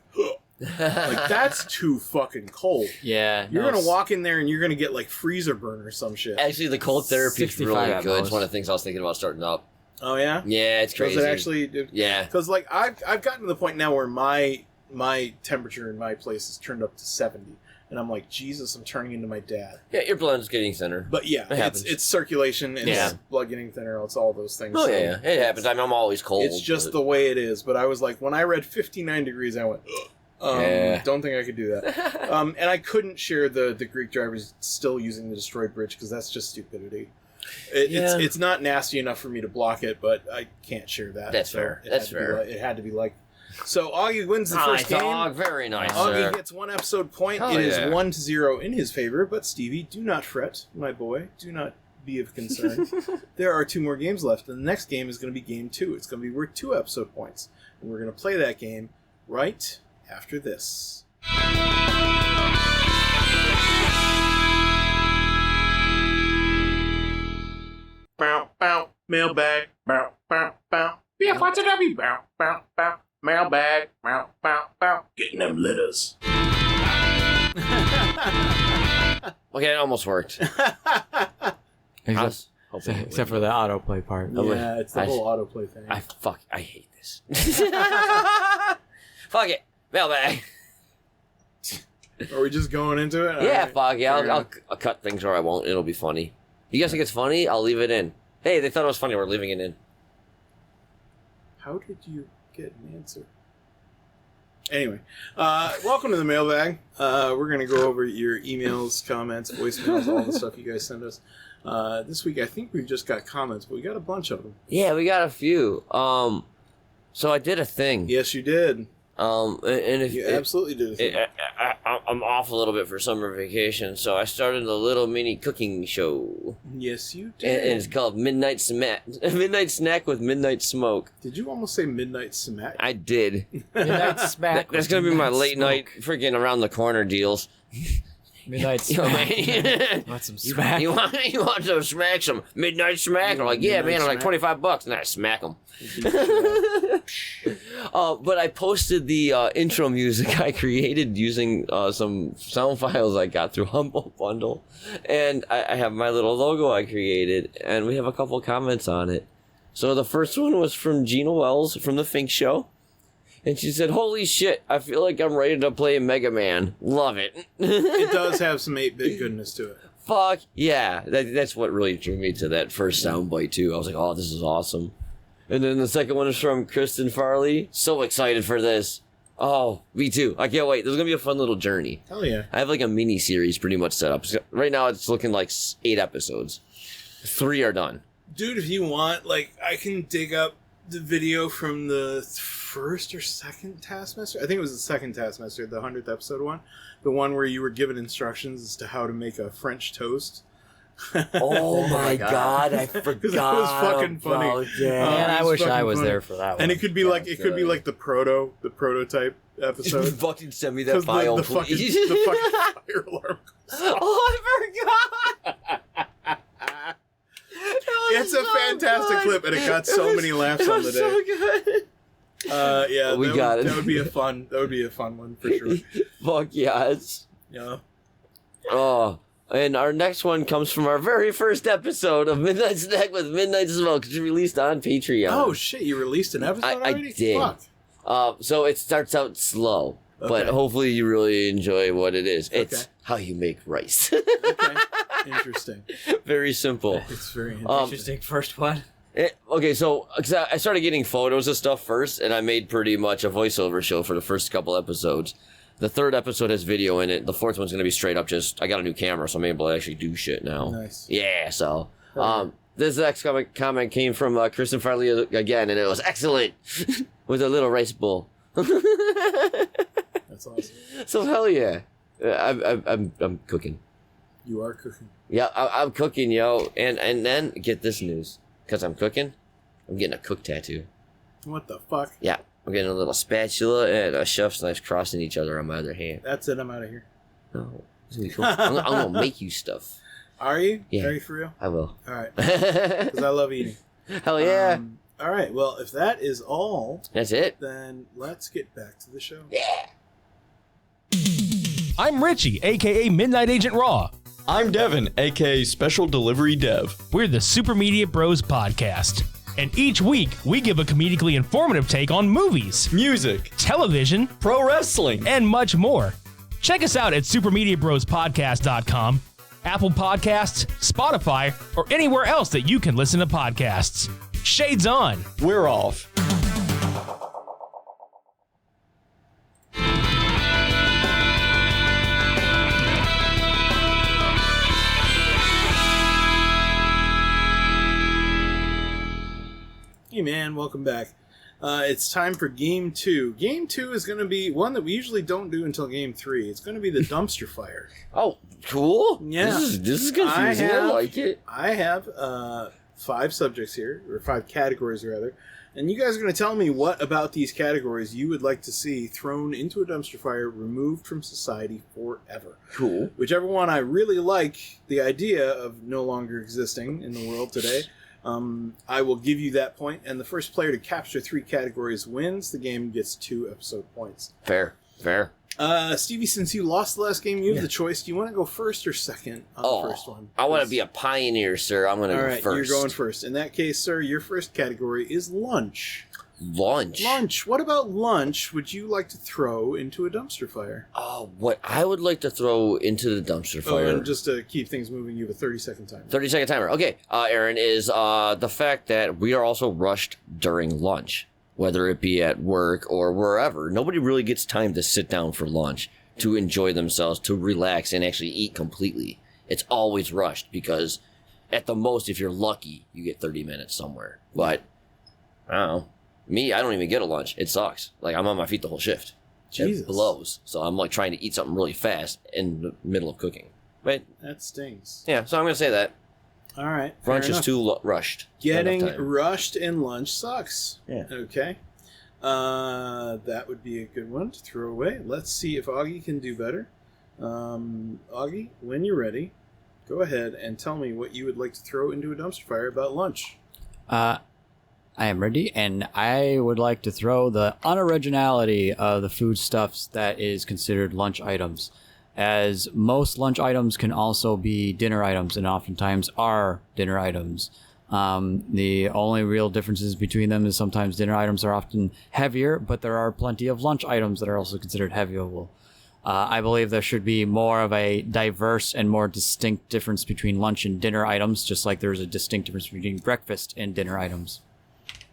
that's too fucking cold. Yeah. You're no, gonna walk in there and you're gonna get like freezer burn or some shit. Actually, the cold therapy is 65 really at good. It's most. one of the things I was thinking about starting up. Oh yeah. Yeah, it's crazy. Does it actually? Yeah. Because like I've gotten to the point now where my temperature in my place is turned up to 70, and I'm like, Jesus, I'm turning into my dad. Yeah, your blood's getting thinner. But yeah, It happens. it's circulation, it's Yeah. blood getting thinner, it's all those things. Oh, So yeah. It happens. I mean, I'm always cold. It's just but- the way it is. But I was like, when I read 59 degrees, I went, Yeah. don't think I could do that. And I couldn't share the Greek drivers still using the destroyed bridge because that's just stupidity. Yeah. It's not nasty enough for me to block it, but I can't share that. That's So fair. it That's had to be fair. it had to be like. So Augie wins the Nice, first game. dog. Very nice, Augie sir. gets 1 episode point. Hell It is yeah. 1-0 in his favor. But Stevie, do not fret, my boy. Do not be of concern. There are 2 more games left, and the next game is going to be game 2. It's going to be worth 2 episode points, and we're going to play that game right after this. Bow, bow, mailbag, bow, bow, bow. BF1W, bow, bow, bow. Mailbag, bow, bow, bow. Getting them letters. Okay, it almost worked. I was hoping it Except for the autoplay part. Yeah, it's the I- whole autoplay thing. I hate this. Fuck it. Mailbag. Are we just going into it? Yeah, All right. fuck yeah. Fair I'll cut things or I won't. It'll be funny. You guys think it's funny? I'll leave it in. Hey, they thought it was funny. We're leaving it in. How did you get an answer? Anyway, welcome to the mailbag. We're going to go over your emails, comments, voicemails, all the stuff you guys send us. This week, I think we've just got comments, but we got a bunch of them. Yeah, we got a few. So I did a thing. Yes, you did. And if You absolutely did a thing. I'm off a little bit for summer vacation, so I started a little mini cooking show. Yes, you And did. it's called Midnight Snack with Midnight Smoke. Did you almost say midnight smack? I did. Midnight smack. That's gonna be my late night freaking around the corner deals. Midnight You know, smack. man. Want some smack? You want to smack some midnight smack? I'm like, yeah, man. I'm like $25, and I smack them. But I posted the intro music I created using some sound files I got through Humble Bundle, and I have my little logo I created, and we have a couple comments on it. So the first one was from Gina Wells from the Fink Show. And she said, "Holy shit, I feel like I'm ready to play Mega Man. Love it." It does have some 8-bit goodness to it. Fuck yeah. That's what really drew me to that first soundbite, too. I was like, oh, this is awesome. And then the second one is from Kristen Farley. So excited for this. Oh, me too. I can't wait. This is going to be a fun little journey. Hell yeah. I have like a mini series pretty much set up. Right now, it's looking like 8 episodes. 3 are done. Dude, if you want, like, I can dig up the video from the first or second Taskmaster. I think it was the second Taskmaster, the 100th episode one. The one where you were given instructions as to how to make a French toast. Oh my god, I forgot. Because that was fucking funny. about that. Man, I It's wish I fucking was funny. there for that one. And it could be like the prototype episode. Fucking send me that 'Cause file, the fucking please. the fucking fire alarm. Oh, I forgot. It's a fantastic clip, and it got so many laughs on the day. So good. Yeah, We got it. That would be a fun one for sure. Fuck yes. Yeah. Oh, and our next one comes from our very first episode of Midnight Snack with Midnight Smoke, which is released on Patreon. Oh shit! You released an episode I already? did. Fuck. So it starts out slow, but Okay. hopefully you really enjoy what it is. It's Okay. how you make rice. Okay. Interesting. Very simple. It's very interesting. Interesting first one. Okay, so 'cause I started getting photos of stuff first, and I made pretty much a voiceover show for the first couple episodes. The third episode has video in it. The fourth one's gonna be straight up just, I got a new camera, so I'm able to actually do shit now. Nice. Yeah, so, this next comment came from Kristen Farley again, and it was excellent! With a little rice bowl. That's awesome. So hell yeah. I'm cooking. You are cooking. Yeah, I'm cooking, yo. And then, get this news. Because I'm cooking, I'm getting a cook tattoo. What the fuck? Yeah, I'm getting a little spatula and a chef's knife crossing each other on my other hand. That's it. I'm out of here. No, it's gonna be cool. I'm gonna make you stuff. Are you? Yeah. Are you for real? I will. All right. Because I love eating. Hell yeah. All right. Well, if that is all, That's it. then let's get back to the show. Yeah. I'm Richie, aka Midnight Agent Raw. I'm Devin, aka Special Delivery Dev. We're the Super Media Bros podcast. And each week, we give a comedically informative take on movies, Music, television, pro wrestling. and much more. Check us out at supermediabrospodcast.com, Apple Podcasts, Spotify, or anywhere else that you can listen to podcasts. Shades on. We're off. Hey man, welcome back. It's time for Game 2. Game 2 is going to be one that we usually don't do until Game 3. It's going to be the dumpster fire. Oh, cool. Yeah. This is confusing. I like it. I have 5 subjects here, or 5 categories rather, and you guys are going to tell me what about these categories you would like to see thrown into a dumpster fire, removed from society forever. Cool. Whichever one I really like the idea of no longer existing in the world today, I will give you that point, and the first player to capture 3 categories wins. The game gets 2 episode points. Fair. Stevie, since you lost the last game, you have the choice. Do you want to go first or second on the first one? I want to be a pioneer, sir. I'm going to All go right, first. you're going first. In that case, sir, your first category is lunch. Lunch. Lunch. What about lunch would you like to throw into a dumpster fire? Oh, what I would like to throw into the dumpster Oh, fire. and just to keep things moving, you have a 30-second timer. 30-second timer. Okay, Aaron, is the fact that we are also rushed during lunch, whether it be at work or wherever. Nobody really gets time to sit down for lunch, to enjoy themselves, to relax, and actually eat completely. It's always rushed because at the most, if you're lucky, you get 30 minutes somewhere. But, I don't know. Me, I don't even get a lunch. It sucks. Like, I'm on my feet the whole shift. Jesus. It blows. So I'm like trying to eat something really fast in the middle of cooking. But, That stings. yeah, so I'm going to say that. All right. fair Lunch is enough. too rushed. Not Getting enough time. rushed in lunch sucks. Yeah. Okay. That would be a good one to throw away. Let's see if Augie can do better. Augie, when you're ready, go ahead and tell me what you would like to throw into a dumpster fire about lunch. I am ready, and I would like to throw the unoriginality of the foodstuffs that is considered lunch items, as most lunch items can also be dinner items, and oftentimes are dinner items. The only real differences between them is sometimes dinner items are often heavier, but there are plenty of lunch items that are also considered heavier. I believe there should be more of a diverse and more distinct difference between lunch and dinner items, just like there's a distinct difference between breakfast and dinner items.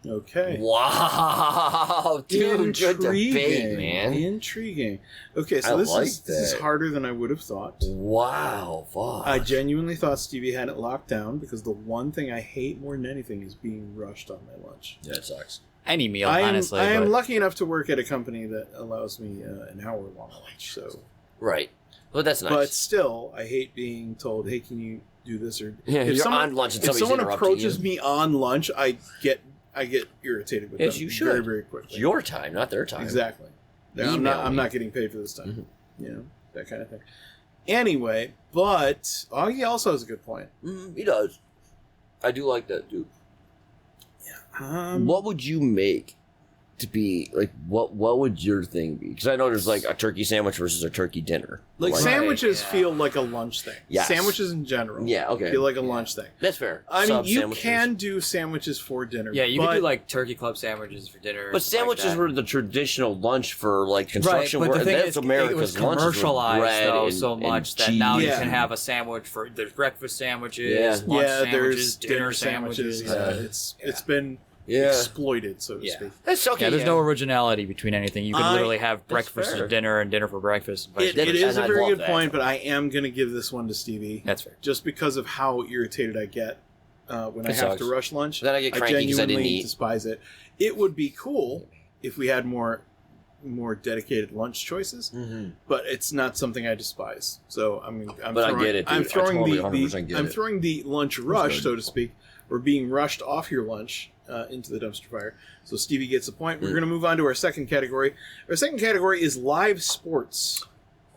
Okay. Wow, dude, good debate, man. Intriguing. Okay, so I this like is that. harder than I would have thought. Wow, fuck. I genuinely thought Stevie had it locked down because the one thing I hate more than anything is being rushed on my lunch. Yeah, it sucks. Any meal, I honestly. am but- lucky enough to work at a company that allows me an hour-long lunch. So, Right. Well, that's nice. but still, I hate being told, "Hey, can you do this?" Or Yeah, if you're someone, on lunch and if somebody's someone interrupting approaches you. me on lunch, I get irritated with Yes, them you should. very, very quickly. It's your time, not their time. Exactly. I'm Email not me. getting paid for this time. You know, that kind of thing. Anyway, but Augie also has a good point. He does. I do like that, dude. What would you make to be like? What would your thing be? Because I know there's like a turkey sandwich versus a turkey dinner. Like Right, sandwiches yeah. feel like a lunch thing. Yes. Sandwiches in general. Yeah, okay. Feel like a lunch thing. That's fair. I mean, Sub you sandwiches. can do sandwiches for dinner. Yeah, you but could do like turkey club sandwiches for dinner. But sandwiches like that. were the traditional lunch for like construction right, but work. the thing That's is, America's it was lunch is with commercialized bread though and- so and much that now you cheese. can Yeah. have a sandwich for there's breakfast sandwiches, Yeah. lunch yeah, sandwiches, there's dinner sandwiches. It's been Yeah. exploited, so to Yeah. speak. That's okay. Yeah, there's no originality between anything. You could literally have breakfast fair. for dinner and dinner for breakfast. and vice It versa. is and a I very love good that. point, but I am going to give this one to Stevie. That's fair. Just because of how irritated I get when I It have sucks. to rush lunch. Then I get cranky 'cause I didn't genuinely eat. despise it. It would be cool if we had more dedicated lunch choices, but it's not something I despise. So I'm But I throwing, get it, dude. I'm I throwing totally the 100% get I'm it. throwing the lunch rush, so to speak, or being rushed off your lunch into the dumpster fire. So Stevie gets a point. We're going to move on to our second category. Our second category is live sports.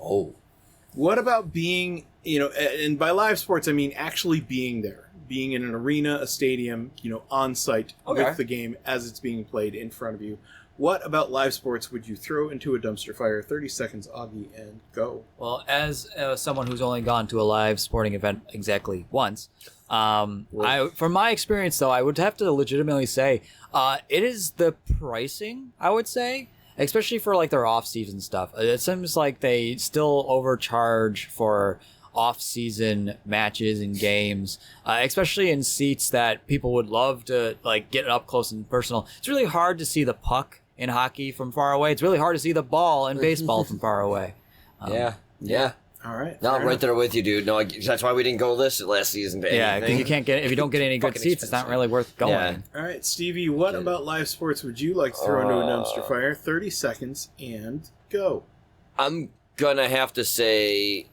Oh. What about being, and by live sports, I mean actually being there, being in an arena, a stadium, on site Okay. with the game as it's being played in front of you. What about live sports would you throw into a dumpster fire? 30 seconds, Augie, and go. Well, as someone who's only gone to a live sporting event exactly once, from my experience, though, I would have to legitimately say it is the pricing, I would say, especially for like their off-season stuff. It seems like they still overcharge for off-season matches and games, especially in seats that people would love to like get up close and personal. It's really hard to see the puck in hockey from far away. It's really hard to see the ball in baseball from far away. Yeah. All right. No, fair I'm right enough. there with you, dude. No, that's why we didn't go last season to Yeah, because anything. if you don't get any good Fucking seats, it's not expensive. really worth going. Yeah. All right, Stevie, what about live sports would you like to throw into a dumpster fire? 30 seconds, and go. I'm gonna have to say,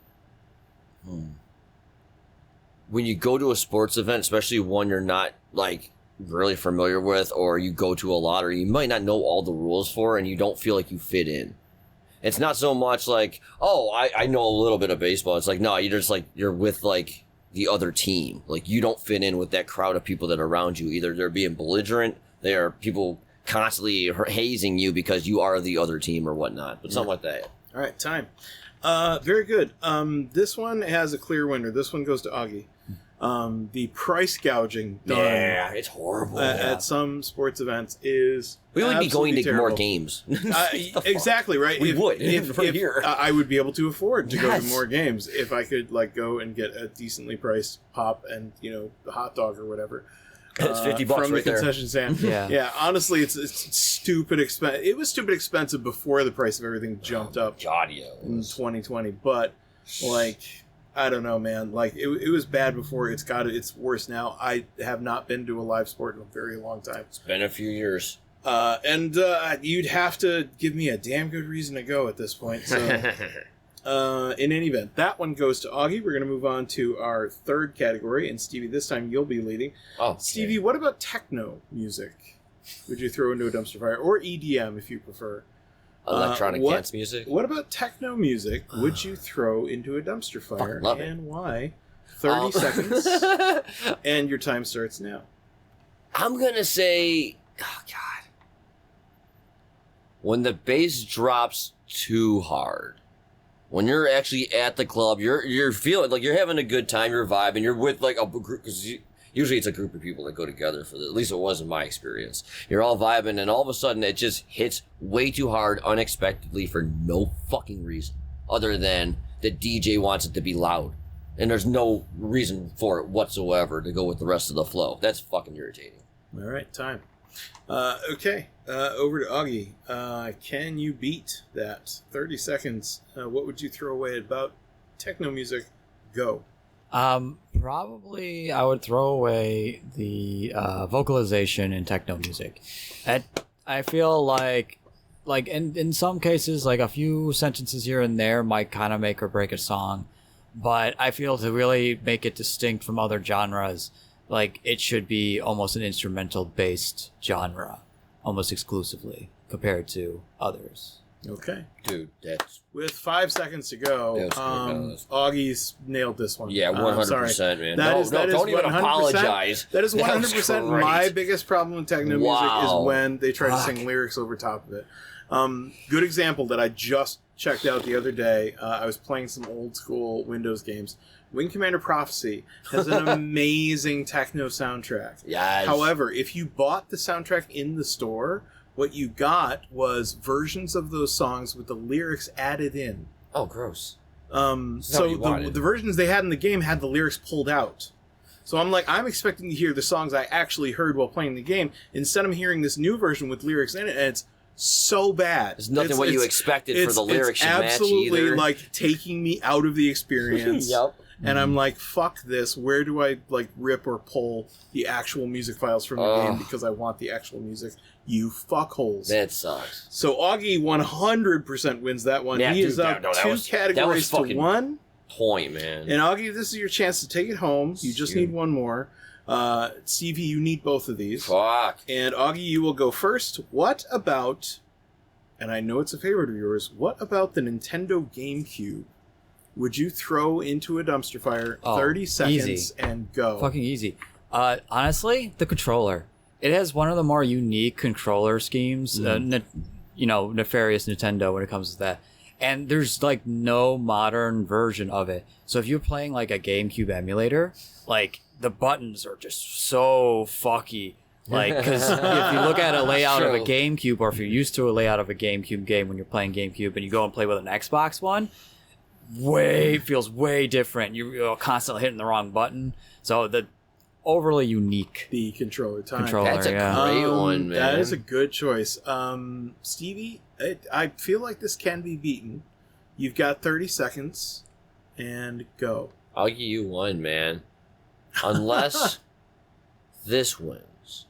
when you go to a sports event, especially one you're not like really familiar with, or you go to a lot, or you might not know all the rules for, and you don't feel like you fit in. It's not so much like, oh, I know a little bit of baseball. It's like, no, you're just like, you're with like the other team. Like you don't fit in with that crowd of people that are around you. Either they're being belligerent, they are people constantly hazing you because you are the other team or whatnot. But something like that. All right, time. Very good. This one has a clear winner. This one goes to Augie. The price gouging done Yeah, it's horrible. at some sports events is We would be going to terrible. more games. Exactly right. We would, from here. I would be able to afford to go to Yes. more games if I could like go and get a decently priced pop and the hot dog or whatever. It's $50 from right the there. concession stand. Yeah. Honestly, it's stupid expensive. It was stupid expensive before the price of everything jumped up God, yeah. in 2020. But like, I don't know, man. Like it was bad before. It's worse now. I have not been to a live sport in a very long time. It's been a few years. And you'd have to give me a damn good reason to go at this point. So, in any event, that one goes to Augie. We're going to move on to our third category, and Stevie, this time you'll be leading. Oh, Stevie, what about techno music? Would you throw into a dumpster fire, or EDM if you prefer? Electronic what- dance music. What about techno music? Would you throw into a dumpster fire, love it. and why? 30 seconds, and your time starts now. I'm gonna say, oh God, when the bass drops too hard, when you're actually at the club, you're feeling like you're having a good time, you're vibing, you're with like a group, because usually it's a group of people that go together for this. At least it was in my experience. You're all vibing, and all of a sudden it just hits way too hard, unexpectedly, for no fucking reason other than the DJ wants it to be loud, and there's no reason for it whatsoever to go with the rest of the flow. That's fucking irritating. All right, time. Okay, over to Augie. Can you beat that? 30 seconds. What would you throw away about techno music? Go. Probably I would throw away the vocalization in techno music. I feel like in some cases, like a few sentences here and there might kind of make or break a song, but I feel to really make it distinct from other genres, like it should be almost an instrumental based genre, almost exclusively compared to others. Okay. Dude, that's... With 5 seconds to go, Yeah, it's good. Augie's nailed this one. Yeah, 100%, man. That No, is- no, that is don't even 100%. apologize. That is That was 100% great. my biggest problem with techno music Wow. is when they try to Fuck. sing lyrics over top of it. Good example that I just checked out the other day. I was playing some old school Windows games. Wing Commander Prophecy has an amazing techno soundtrack. Yes. However, if you bought the soundtrack in the store, what you got was versions of those songs with the lyrics added in. Oh, gross. So what you wanted. the versions they had in the game had the lyrics pulled out. So I'm expecting to hear the songs I actually heard while playing the game. Instead, I'm hearing this new version with lyrics in it, and it's so bad. It's nothing what you expected for the lyrics It's should match absolutely either. like taking me out of the experience. Yep. And I'm like, fuck this. Where do I like rip or pull the actual music files from the Ugh. game because I want the actual music? You fuckholes. That sucks. So Augie 100% wins that one. Yeah, He dude, is up that two was categories to fucking one. Point, man. And Augie, this is your chance to take it home. You just need one more. Stevie, you need both of these. Fuck. And Augie, you will go first. What about, and I know it's a favorite of yours, what about the Nintendo GameCube? Would you throw into a dumpster fire? Oh, 30 seconds easy. and go. Fucking easy. Honestly, the controller. It has one of the more unique controller schemes. Nefarious Nintendo when it comes to that. And there's like no modern version of it. So if you're playing like a GameCube emulator, like the buttons are just so fucky. Like, because if you look at a layout of a True. GameCube, or if you're used to a layout of a GameCube game when you're playing GameCube, and you go and play with an Xbox one, feels way different. You're constantly hitting the wrong button. So the overly unique The controller time. controller. That's a yeah. great one, man. That is a good choice. Stevie, I feel like this can be beaten. You've got 30 seconds and go. I'll give you one, man. Unless this wins.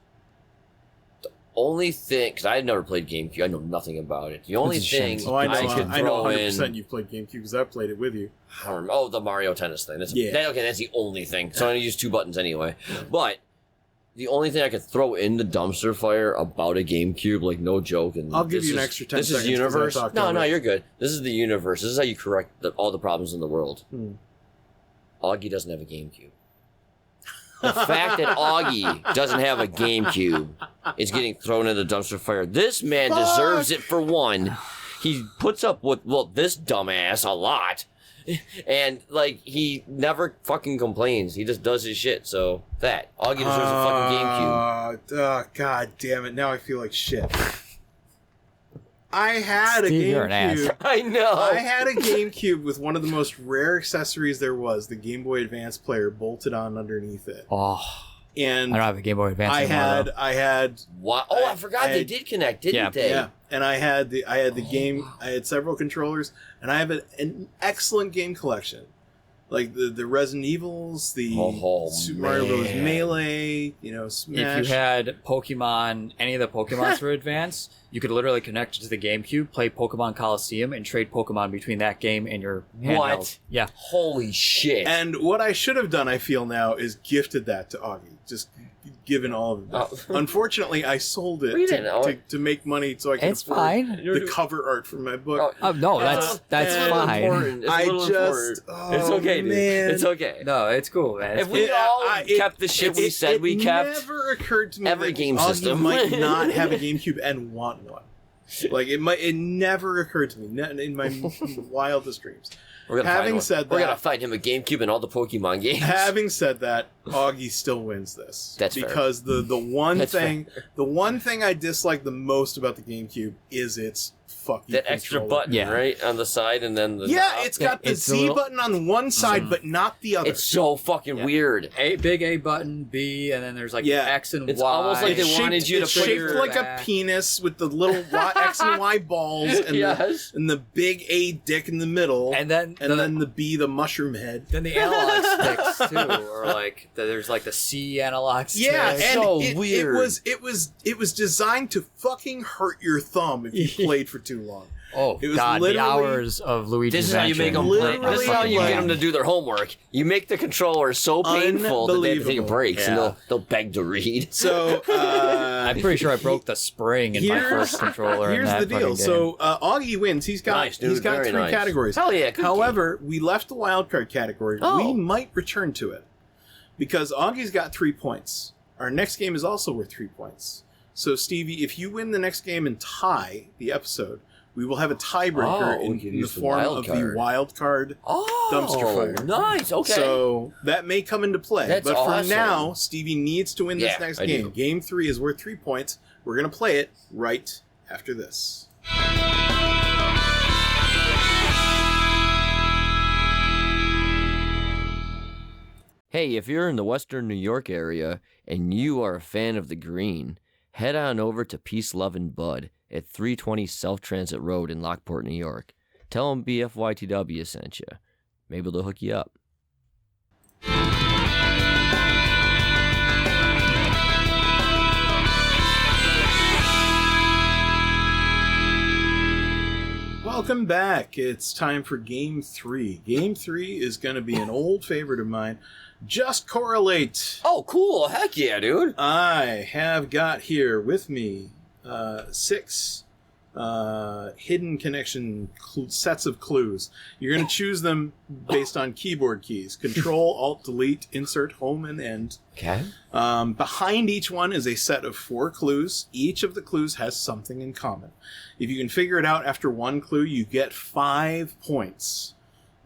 The only thing, because I've never played GameCube, I know nothing about it. The only It's a shame. thing Oh, I know. could I know throw 100% in, you've played GameCube because I've played it with you. the Mario Tennis thing. Yeah. That's the only thing. So I'm going to use two buttons anyway. But the only thing I could throw in the dumpster fire about a GameCube, like no joke. And I'll give this you an is- extra 10 This seconds is 'cause I universe. talked No, over it. you're good. This is the universe. This is how you correct all the problems in the world. Augie doesn't have a GameCube. The fact that Augie doesn't have a GameCube is getting thrown in the dumpster fire. This man deserves it for one. He puts up with, this dumbass a lot. And, like, he never fucking complains. He just does his shit. So, Augie deserves a fucking GameCube. Oh, God damn it. Now I feel like shit. I had Steve, a you're an ass. GameCube. I know. I had a GameCube with one of the most rare accessories there was, the Game Boy Advance player bolted on underneath it. Oh, And I don't have a Game Boy Advance I anymore, had What? Oh, I forgot they did connect, didn't they? Yeah, and I had the game. I had several controllers, and I have an excellent game collection, like the Resident Evils, the Super Mario Bros. Man. Melee, Smash. If you had Pokemon, any of the Pokemons for Advance, you could literally connect it to the GameCube, play Pokemon Coliseum, and trade Pokemon between that game and your handheld. What? Yeah. Holy shit. And what I should have done, I feel now, is gifted that to Augie. Just given all of it. Oh. Unfortunately, I sold it We didn't know it. to make money so I can It's afford fine. the cover art for my book. Oh, Oh no, that's It's a little fine. important. It's a I little just- important. It's oh, okay, dude. man. It's okay. No, it's cool, man. If we all kept the shit we said we kept, It never occurred to me every that game Augie system. might not have a GameCube and want one. Like it never occurred to me not in my wildest dreams. we're gonna Having find one. said we're that- gonna find him a GameCube and all the Pokemon games. Having said that, Augie still wins this. That's fair. because the one That's thing the one thing I dislike the most about the GameCube is its fucking that extra controller. button, Yeah. right on the side, and then the Yeah, knob. it's got the It's a Z little- button on one side, but not the other. It's so fucking weird. Big A button, B, and then there's like Yeah. X and It's Y. almost like they It's wanted you to it's put shaped your like a back. penis with the little X and Y balls and, Yes. and the big A dick in the middle, And then then the B, the mushroom head. then the analog sticks too, or like there's like the C analog stick. Yeah, It's and so it weird. was designed to fucking hurt your thumb if you played for too long. Oh It was God, the literally- hours of Luigi's This is how you make them Mansion. play. This is how you get them to do their homework. You make the controller so painful that they have to take a break, and Yeah. they'll beg to read. So I'm pretty sure I broke the spring in my Here's- first controller. in here's that the deal. fucking game. So Augie wins. He's got Nice, dude. he's got Very 3 nice. categories. Hell yeah! good However, we left the wildcard category. Oh. We might return to it because Augie's got 3 points. Our next game is also worth 3 points. So Stevie, if you win the next game and tie the episode, we will have a tiebreaker Oh, we in can the use the form wild of card. the wild card. Oh, Dumpster fire. Nice. Okay. So that may come into play. That's but for awesome. now, Stevie needs to win this Yeah, next I game. do. Game 3 is worth 3 points. We're going to play it right after this. Hey, if you're in the Western New York area and you are a fan of the green, head on over to Peace, Love, and Bud at 320 South Transit Road in Lockport, New York. Tell them BFYTW sent you. Maybe they'll hook you up. Welcome back. It's time for Game 3. Game 3 is going to be an old favorite of mine. Just Correlate. Oh, cool. Heck yeah, dude. I have got here with me 6 hidden connection sets of clues. You're going to choose them based on keyboard keys. Control, Alt, Delete, Insert, Home, and End. Okay. Behind each one is a set of 4 clues. Each of the clues has something in common. If you can figure it out after 1 clue, you get 5 points.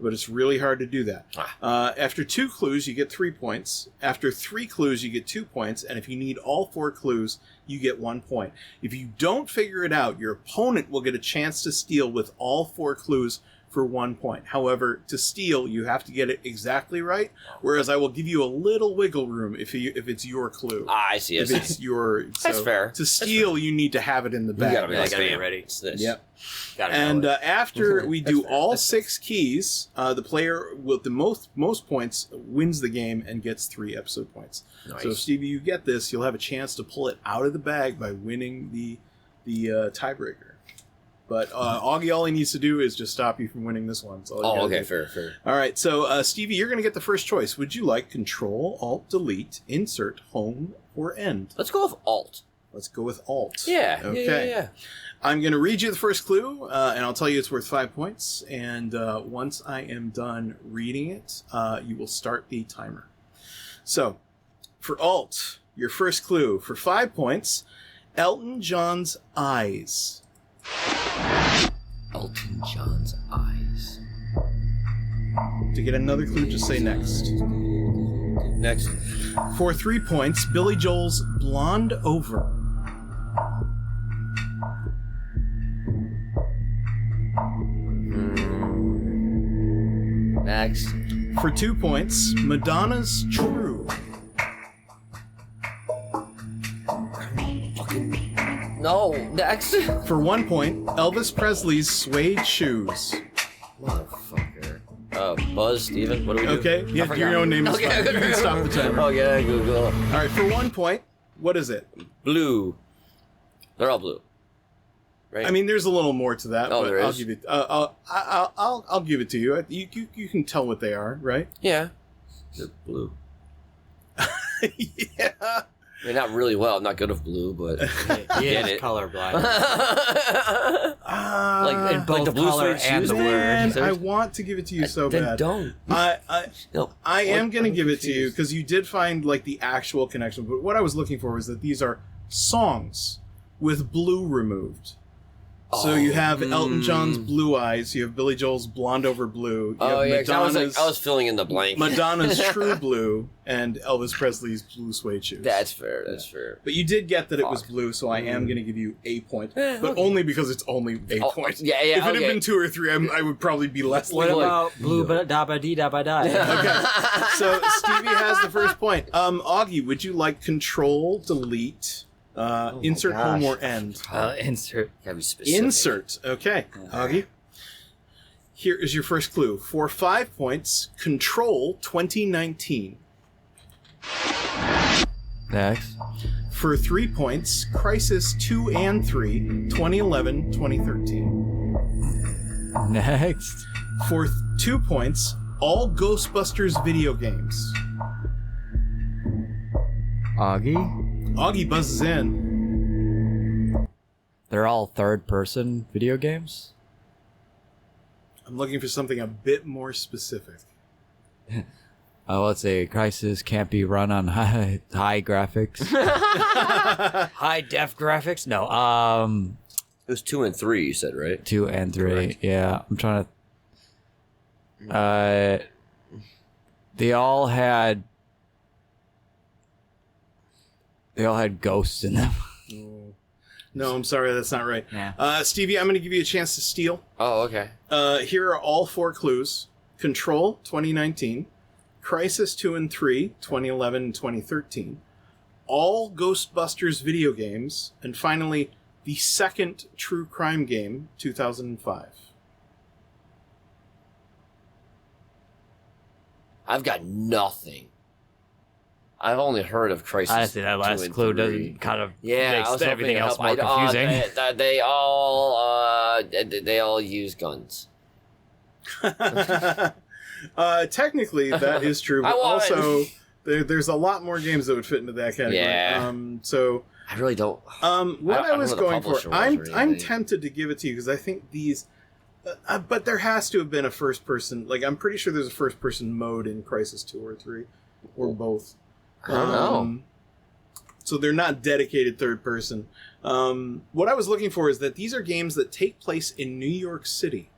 But it's really hard to do that. After 2 clues, you get 3 points. After 3 clues, you get 2 points. And if you need all 4 clues, you get 1 point. If you don't figure it out, your opponent will get a chance to steal with all 4 clues for 1 point. However, to steal, you have to get it exactly right. Whereas I will give you a little wiggle room if it's your clue. I see. I If see. it's your That's fair. To steal, you need to have it in the You bag. gotta be like, gotta be bam, ready. It's this. Yep. Gotta And know it. after we do fair. all 6 keys, the player with the most points wins the game and gets 3 episode points. Nice. So if Stevie, you get this, you'll have a chance to pull it out of the bag by winning the tiebreaker. But Augie, all he needs to do is just stop you from winning this one. That's all you Oh, gotta okay. do. Fair. All right, so Stevie, you're going to get the first choice. Would you like Control, Alt, Delete, Insert, Home, or End? Let's go with Alt. Let's go with Alt. Yeah. Okay. Yeah. I'm going to read you the first clue, and I'll tell you it's worth 5 points. And once I am done reading it, you will start the timer. So, for Alt, your first clue, for 5 points, Elton John's eyes. Elton John's eyes. To get another clue, just say next. Next. For 3 points, Billy Joel's Blonde Over. Next. For 2 points, Madonna's True. No, next. For 1 point, Elvis Presley's Suede Shoes. Motherfucker. Buzz, Steven, what do we do? Okay, yeah, your own name is Okay, fine. You can stop the timer. All Okay, Google. right, for 1 point, what is it? Blue. They're all blue. Right? I mean, there's a little more to that. Oh, but there I'll is? give it. I'll give it to you. You can tell what they are, right? yeah. They're blue. Yeah. I mean, not really well. I'm not good with blue, but He Get is it. colorblind. like, in both the blue color suede and shoes the thing? word. Man, So- I want to give it to you so then bad. don't. I am What? gonna I'm give it to you confused. because you did find like the actual connection. But what I was looking for was that these are songs with blue removed. So you have Elton John's Blue Eyes, you have Billy Joel's Blonde Over Blue, you Oh have yeah, 'cause Madonna's, I was filling in the blank. Madonna's True Blue, and Elvis Presley's Blue Suede Shoes. That's fair. That's fair. But you did get that it was Fuck. blue, so I am going to give you a point. Eh, But okay. only because it's only a Oh, point. yeah, If it had okay. been 2 or 3, I would probably be less What than about blue da ba dee da ba da? Okay, so Stevie has the first point. Augie, would you like Control, Delete, insert gosh. home or end? Insert. Gotta be specific. Insert. Okay, Augie. Here is your first clue. For 5 points, Control 2019. Next. For 3 points, Crisis 2 and 3, 2011, 2013. Next. For 2 points, all Ghostbusters video games. Augie. Augie buzzes in. They're all third-person video games. I'm looking for something a bit more specific. Let's say Crisis can't be run on high graphics. High def graphics? No. It was 2 and 3. You said right? 2 and 3. Correct. Yeah, I'm trying to. They all had ghosts in them. No, I'm sorry, that's not right. Yeah. Stevie, I'm going to give you a chance to steal. Oh, okay. Here are all 4 clues. Control, 2019. Crisis 2 and 3, 2011 and 2013. All Ghostbusters video games. And finally, the second true crime game, 2005. I've got nothing. I've only heard of Crisis. Honestly, that 2 last and clue 3. doesn't kind of Yeah, I makes was hoping everything to else help. more confusing. They all use guns. Technically, that is true, but I won. also there's a lot more games that would fit into that category. Yeah. So I really don't. what I I don't was know the going for, publisher was I'm or I'm anything. tempted to give it to you because I think these, but there has to have been a first person. Like I'm pretty sure there's a first person mode in Crisis 2 or 3, or both. I don't know. So they're not dedicated third person. What I was looking for is that these are games that take place in New York City.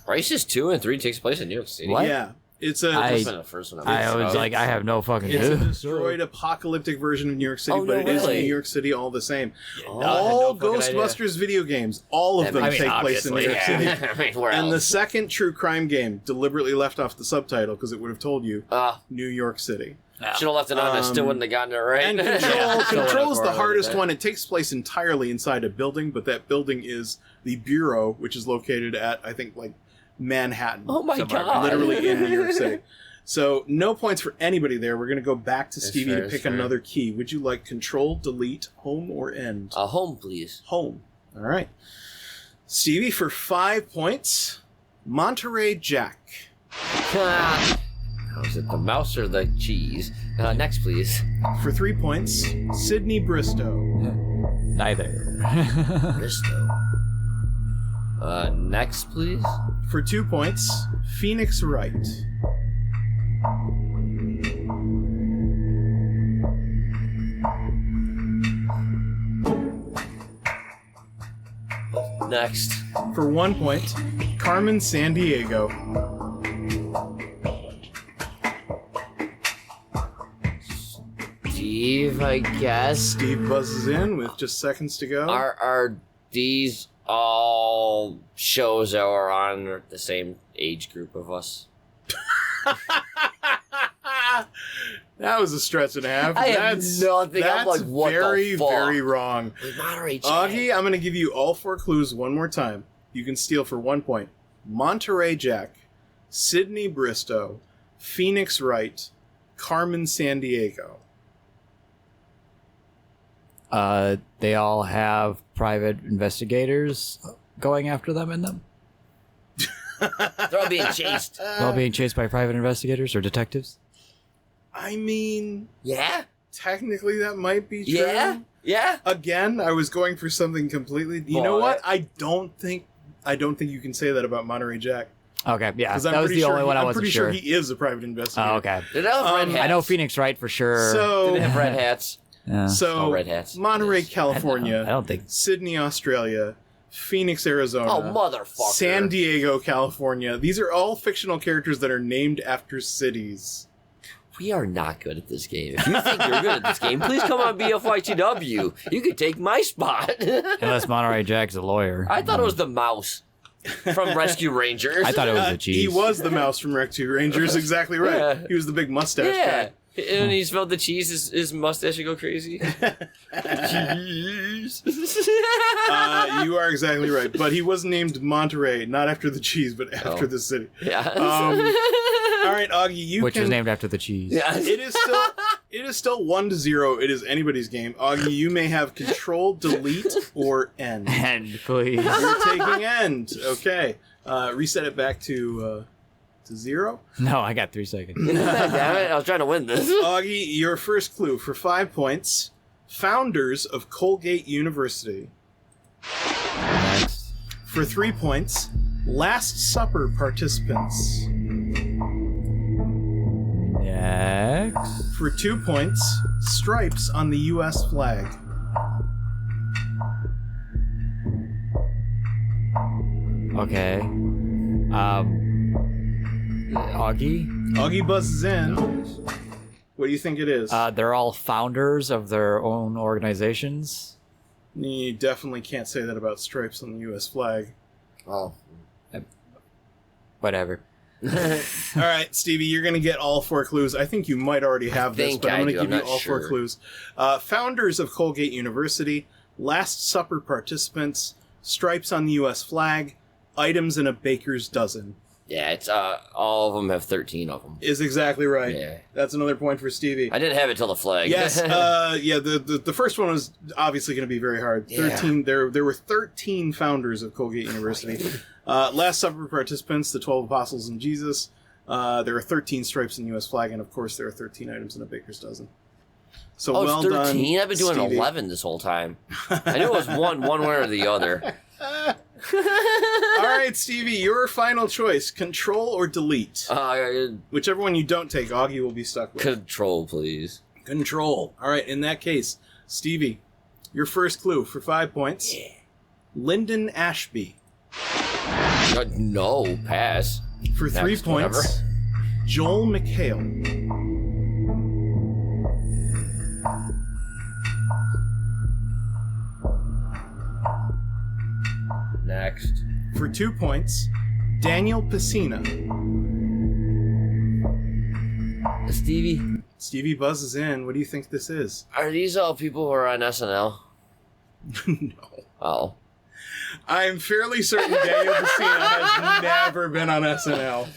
Crisis 2 and 3 takes place in New York City. What? Yeah, it's a I- Must've been the first one I was like, I have no fucking It's a clue. destroyed apocalyptic version of New York City, Oh, but no it is way. New York City all the same. Oh. All no fucking idea. Ghostbusters video games, all of them I mean, take place in New York obviously, City. I mean, where And the else? second true crime game deliberately left off the subtitle because it would have told you New York City. Should have left it on. I still wouldn't have gotten it right. And Control, Yeah, still Control's the would've hardest correlated one. It takes place entirely inside a building, but that building is the Bureau, which is located at, I think, like Manhattan. Oh my Somewhere god! Literally in New York City. So no points for anybody there. We're going to go back to That's Stevie fair, to that's pick fair. another key. Would you like Control, Delete, Home, or End? Home, please. Home. All right. Stevie for 5 points. Monterey Jack. Was it the mouse or the cheese? Next, please. For 3 points. Sydney Bristow. Neither. Bristow. Next, please. For 2 points. Phoenix Wright. Next. For 1 point. Carmen Sandiego. Steve, I guess. Steve buzzes in with just seconds to go. Are these all shows that are on the same age group of us? That was a stretch and a half. I have nothing. I'm That's like, what very, the fuck? very wrong. Moderate, Jack. Augie, I'm going to give you all 4 clues one more time. You can steal for 1 point. Monterey Jack, Sydney Bristow, Phoenix Wright, Carmen Sandiego. They all have private investigators going after them in them. They're all being chased. They're all being chased by private investigators or detectives. I mean, Yeah? technically that might be true. Yeah? Yeah? Again, I was going for something completely. You know Boy. what? I don't think you can say that about Monterey Jack. Okay, yeah, Because that was the only one I I'm wasn't pretty sure. sure he is a private investigator. Oh, okay. Did they have red Um, hats? I know Phoenix Wright for sure. So, Did they have red hats? Yeah. so Oh, red hats. Monterey, Yes. California. I don't think. Sydney, Australia. Phoenix, Arizona. Oh, motherfucker. San Diego, California. These are all fictional characters that are named after cities. We are not good at this game. If you think you're good at this game, please come on BFYTW. You could take my spot. Unless Monterey Jack's a lawyer. I thought it was the mouse from Rescue Rangers. I thought it was the cheese. He was the mouse from Rescue Rangers, exactly right. Yeah. He was the big mustache Yeah. guy. And he smelled the cheese, his mustache would go crazy. Cheese. You are exactly right. But he was named Monterey, not after the cheese, but after Oh. the city. Yeah. All right, Augie, you Which can... was named after the cheese. Yeah. It is still 1-0. It is anybody's game. Augie, you may have Control, Delete, or End. And please. You're taking End. Okay. Reset it back to 0. No, I got 3 seconds. Damn it, I was trying to win this. Augie, your first clue for 5 points. Founders of Colgate University. Next. For 3 points. Last Supper participants. Next. For 2 points. Stripes on the U.S. flag. Okay. Augie? Augie buzzes in. What do you think it is? They're all founders of their own organizations. You definitely can't say that about stripes on the U.S. flag. Oh. Whatever. All right, Stevie, you're going to get all 4 clues. I think you might already have this, think but I'm I going to do. give I'm you not all 4 sure. clues. Founders of Colgate University, Last Supper participants, stripes on the U.S. flag, items in a baker's dozen. Yeah, it's all of them have 13 of them. Is exactly right. Yeah. That's another point for Stevie. I didn't have it till the flag. Yes, yeah. The first one was obviously going to be very hard. Yeah. 13. There were 13 founders of Colgate University. Last Supper participants, the 12 apostles and Jesus. There are 13 stripes in the U.S. flag, and of course, there are 13 items in a baker's dozen. So Oh, well it's done. 13? I've been doing Stevie. 11 this whole time. I knew it was one way or the other. All right, Stevie, your final choice: Control or Delete. Whichever one you don't take, Augie will be stuck with. Control, please. Control. All right, in that case, Stevie, your first clue for 5 points. Yeah. Lyndon Ashby. No, pass. For 3 Next, points, whatever. Joel McHale. Next. For 2 points, Daniel Pacina. Stevie, Stevie buzzes in. What do you think this is? are these all people who are on SNL? No. Oh. I'm fairly certain Daniel Pacina has never been on SNL.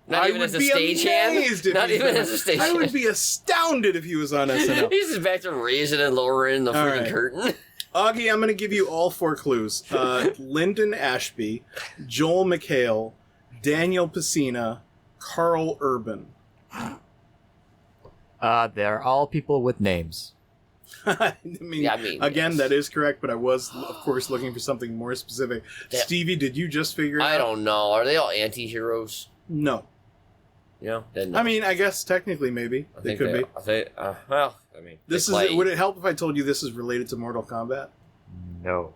Not even as a stagehand? Not Not even as a stagehand? I would be astounded if he was on SNL. He's just back to raising and lowering the All freaking right. curtain. Augie, I'm going to give you all 4 clues. Lyndon Ashby, Joel McHale, Daniel Pacina, Carl Urban. They're all people with names. I mean, again, yes. that is correct, but I was, of course, looking for something more specific. Damn. Stevie, did you just figure it out? I don't know. Are they all anti-heroes? No. You know? Then I mean, I guess technically maybe I they think could be. I think, well, I mean, This they is. play. Would it help if I told you this is related to Mortal Kombat? No.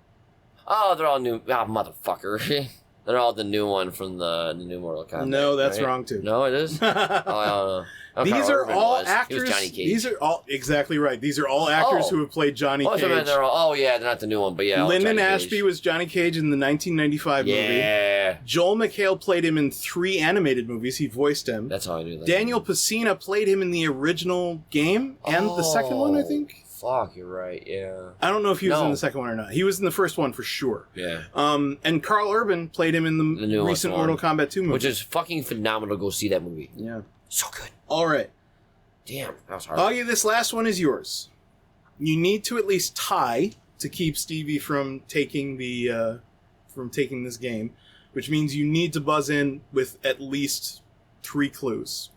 Oh, they're all new. Ah, motherfucker. They're all the new one from the new Mortal Kombat. No, that's right? wrong too. No, it is? Oh, I don't know. These are Urban all was. He was actors. Johnny Cage. These are all exactly right. These are all actors Oh. who have played Johnny Oh, so Cage. they're all, they're not the new one, but yeah. Lyndon Johnny Ashby Cage. was Johnny Cage in the 1995 movie. Yeah. Joel McHale played him in 3 animated movies. He voiced him. That's how I knew that. Daniel Pacina played him in the original game and the second one, I think. Fuck, you're right, yeah. I don't know if he was No. in the second one or not. He was in the first one for sure. Yeah. And Carl Urban played him in the newest recent one. Mortal Kombat 2 movie. Which is fucking phenomenal to go see that movie. Yeah. So good. All right. Damn, that was hard. Augie, this last one is yours. You need to at least tie to keep Stevie from taking this game, which means you need to buzz in with at least 3 clues.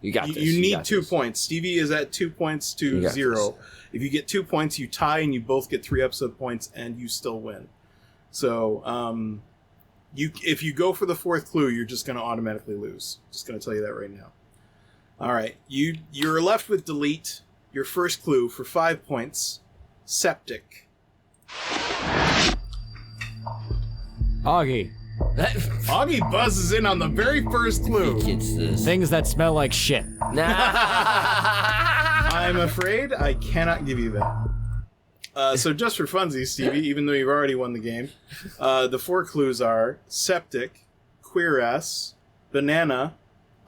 You got this. You need got 2 this. points. Stevie is at 2 points You to got 0. If you get 2 points, you tie, and you both get 3 episode points, and you still win. So, if you go for the 4th clue, you're just going to automatically lose. Just going to tell you that right now. All right, you're left with delete. Your first clue for 5 points: septic. Augie. Augie buzzes in on the very first clue. He gets this. Things that smell like shit. Nah. I'm afraid I cannot give you that. So just for funsies, Stevie, even though you've already won the game, the 4 clues are septic, queer ass, banana,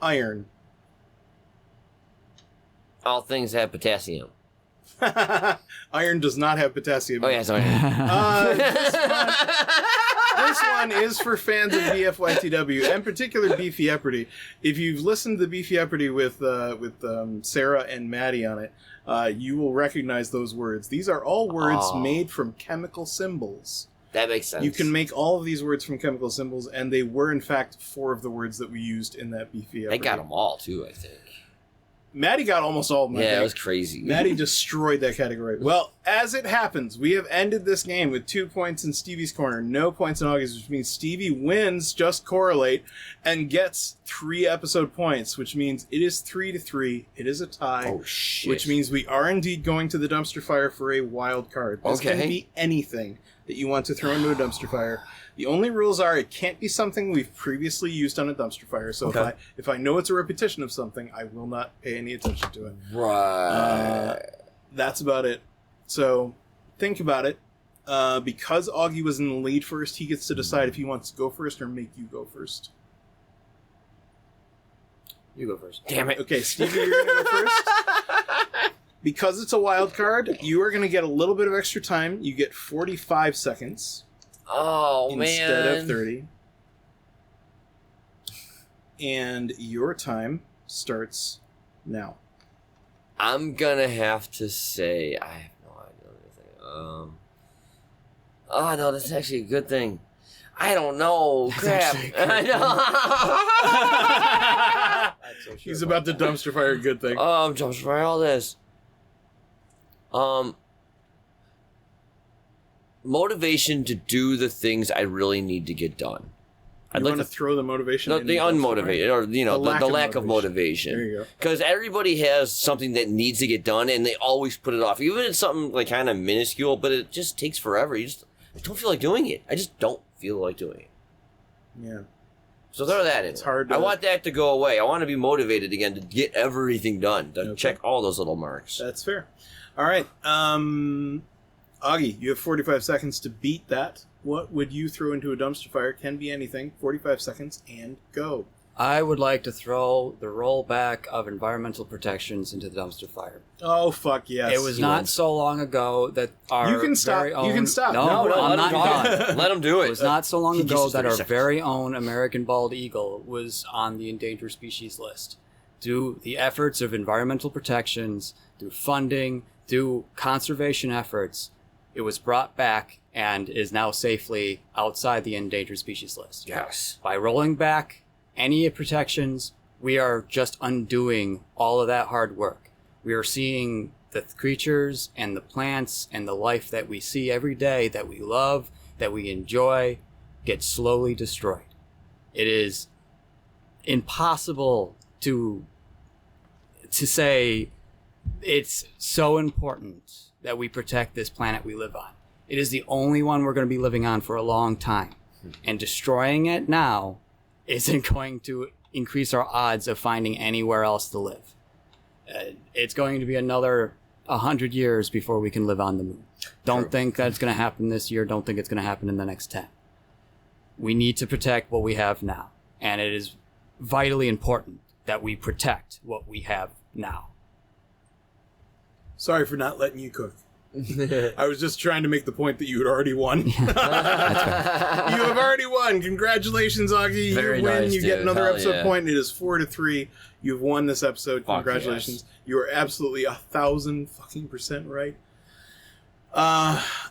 iron. All things have potassium. Iron does not have potassium. Oh, yeah, sorry. This one is for fans of BFYTW, and particular Beefy Epperty. If you've listened to the Beefy Epperty with Sarah and Maddie on it, you will recognize those words. These are all words made from chemical symbols. That makes sense. You can make all of these words from chemical symbols, and they were, in fact, 4 of the words that we used in that Beefy Epperty. They got them all, too, I think. Maddie got almost all of them. I Yeah, think. it was crazy. Maddie destroyed that category. Well, as it happens, we have ended this game with 2 points in Stevie's corner, no points in August, which means Stevie wins just Correlate and gets 3 episode points, which means it is 3-3. It is a tie. Oh, shit. Which means we are indeed going to the dumpster fire for a wild card. This Okay. can be anything that you want to throw into a dumpster fire. The only rules are it can't be something we've previously used on a dumpster fire. So if I know it's a repetition of something, I will not pay any attention to it. Right. That's about it. So think about it. Because Augie was in the lead first, he gets to decide if he wants to go first or make you go first. You go first. Damn it. Okay, Stevie, you're going to go first. Because it's a wild card, you are going to get a little bit of extra time. You get 45 seconds. Oh, instead man. of 30. And your time starts now. I'm gonna have to say I have no idea anything. Oh no, that's actually a good thing. I don't know. Crap. I know. He's about to dumpster fire a good thing. Dumpster fire all this. Motivation to do the things I really need to get done. I'd like to throw the motivation. No, in the dumpster unmotivated, fire. or the lack of motivation. There you go. Because everybody has something that needs to get done, and they always put it off. Even if it's something like kind of minuscule, but it just takes forever. I don't feel like doing it. I just don't feel like doing it. Yeah. So throw that in. It's hard. I want that to go away. I want to be motivated again to get everything done. To check all those little marks. That's fair. All right. Augie, you have 45 seconds to beat that. What would you throw into a dumpster fire? Can be anything. 45 seconds and go. I would like to throw the rollback of environmental protections into the dumpster fire. Oh, fuck yes. It was not so long ago that our You can stop. very own... You can stop. No, let I'm not him done. Let him do It it. was not so long He ago gives us that 30 our seconds. very own American bald eagle was on the endangered species list. Through the efforts of environmental protections, through funding, through conservation efforts, it was brought back and is now safely outside the endangered species list. Yes. By rolling back any protections, we are just undoing all of that hard work. We are seeing the creatures and the plants and the life that we see every day, that we love, that we enjoy, get slowly destroyed. It is impossible to say it's so important that we protect this planet we live on. It is the only one we're going to be living on for a long time. And destroying it now isn't going to increase our odds of finding anywhere else to live. It's going to be another 100 years before we can live on the moon. Don't think that's going to happen this year. Don't think it's going to happen in the next 10. We need to protect what we have now. And it is vitally important that we protect what we have now. Sorry for not letting you cook. I was just trying to make the point that you had already won. You have already won. Congratulations, Augie. Very you win. nice, you get dude. another Hell episode yeah. point. It is 4-3. You've won this episode. Fuck Congratulations. yes. You are absolutely 1,000% right.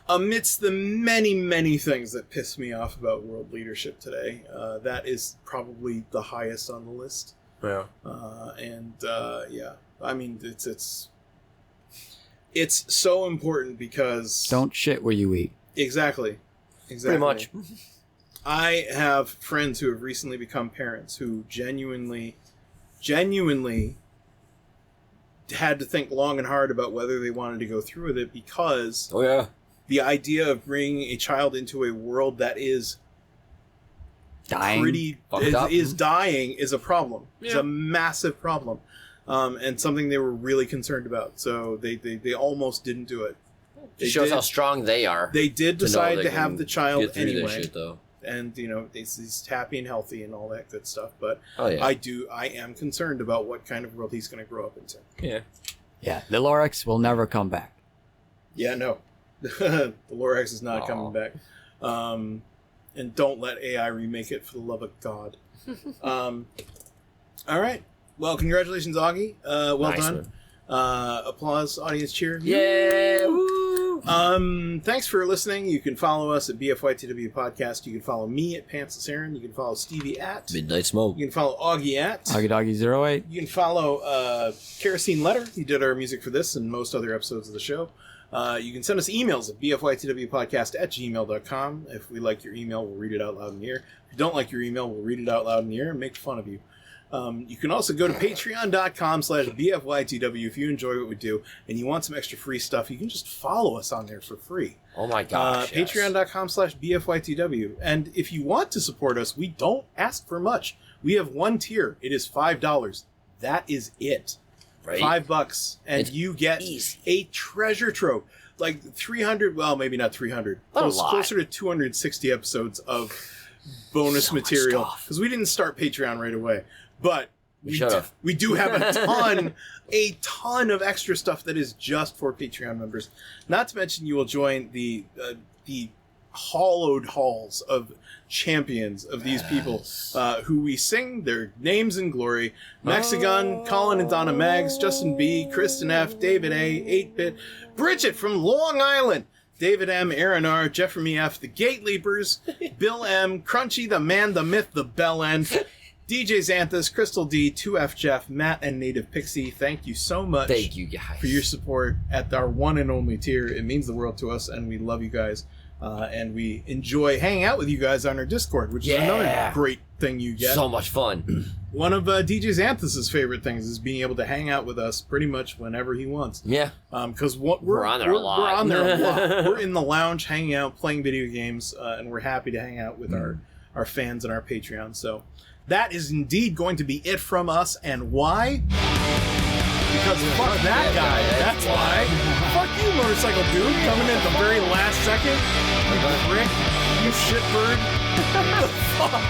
Amidst the many things that piss me off about world leadership today, that is probably the highest on the list. Yeah. Yeah, I mean, it's so important because Don't shit where you eat. exactly. Pretty much. I have friends who have recently become parents who genuinely had to think long and hard about whether they wanted to go through with it, because Oh yeah. the idea of bringing a child into a world that is Dying. Fucked up. is dying is a problem. It's Yeah. a massive problem, and something they were really concerned about. So they almost didn't do it. It shows how strong they are. They did to know decide they to can have the child get through this anyway, shit, though. and he's happy and healthy and all that good stuff. But Oh yeah. I am concerned about what kind of world he's going to grow up into. Yeah. Yeah, the Lorax will never come back. Yeah, no, the Lorax is not Aw. coming back. And don't let AI remake it, for the love of God. All right. Well, congratulations, Augie. Well Nice, done. Applause, audience cheer. Yeah. Woo. Thanks for listening. You can follow us at BFYTW Podcast. You can follow me at Pantsless Aaron. You can follow Stevie at. Midnight Smoke. You can follow Augie at. Augie Doggy 08. You can follow Kerosene Letter. He did our music for this and most other episodes of the show. You can send us emails at bfytwpodcast@gmail.com. If we like your email, we'll read it out loud in the air. If you don't like your email, we'll read it out loud in the air and make fun of you. You can also go to patreon.com/bfytw if you enjoy what we do and you want some extra free stuff. You can just follow us on there for free. Oh my gosh. yes. Patreon.com/bfytw. And if you want to support us, we don't ask for much. We have one tier. It is $5. That is it. Right? $5, and It's you get easy. a treasure trove. Like 300, well, maybe not 300. Not a lot. Closer to 260 episodes of bonus So much material. stuff. Because we didn't start Patreon right away. But We should've. we do have a ton of extra stuff that is just for Patreon members. Not to mention, you will join the hollowed halls of champions of these people who we sing their names in glory. Mexigun, Colin and Donna Meggs, Justin B, Kristen F, David A, 8-Bit, Bridget from Long Island, David M, Aaron R, Jeffrey F, The Gate Leapers, Bill M, Crunchy, the Man, the Myth, the Bell End, DJ Xanthus, Crystal D, 2F Jeff, Matt, and Native Pixie. Thank you so much Thank you guys. for your support at our one and only tier. It means the world to us, and we love you guys. And we enjoy hanging out with you guys on our Discord, which is another Yeah. great thing you get. So much fun. One of DJ Xanthus's favorite things is being able to hang out with us pretty much whenever he wants. Yeah. Because we're on there a lot. We're on there a lot. We're in the lounge hanging out, playing video games, and we're happy to hang out with our fans and our Patreon. So that is indeed going to be it from us. And why? Because fuck that guy. That's why. Fuck you, Motorcycle Dude, coming in at the very last second. You prick. You shitbird. What the fuck?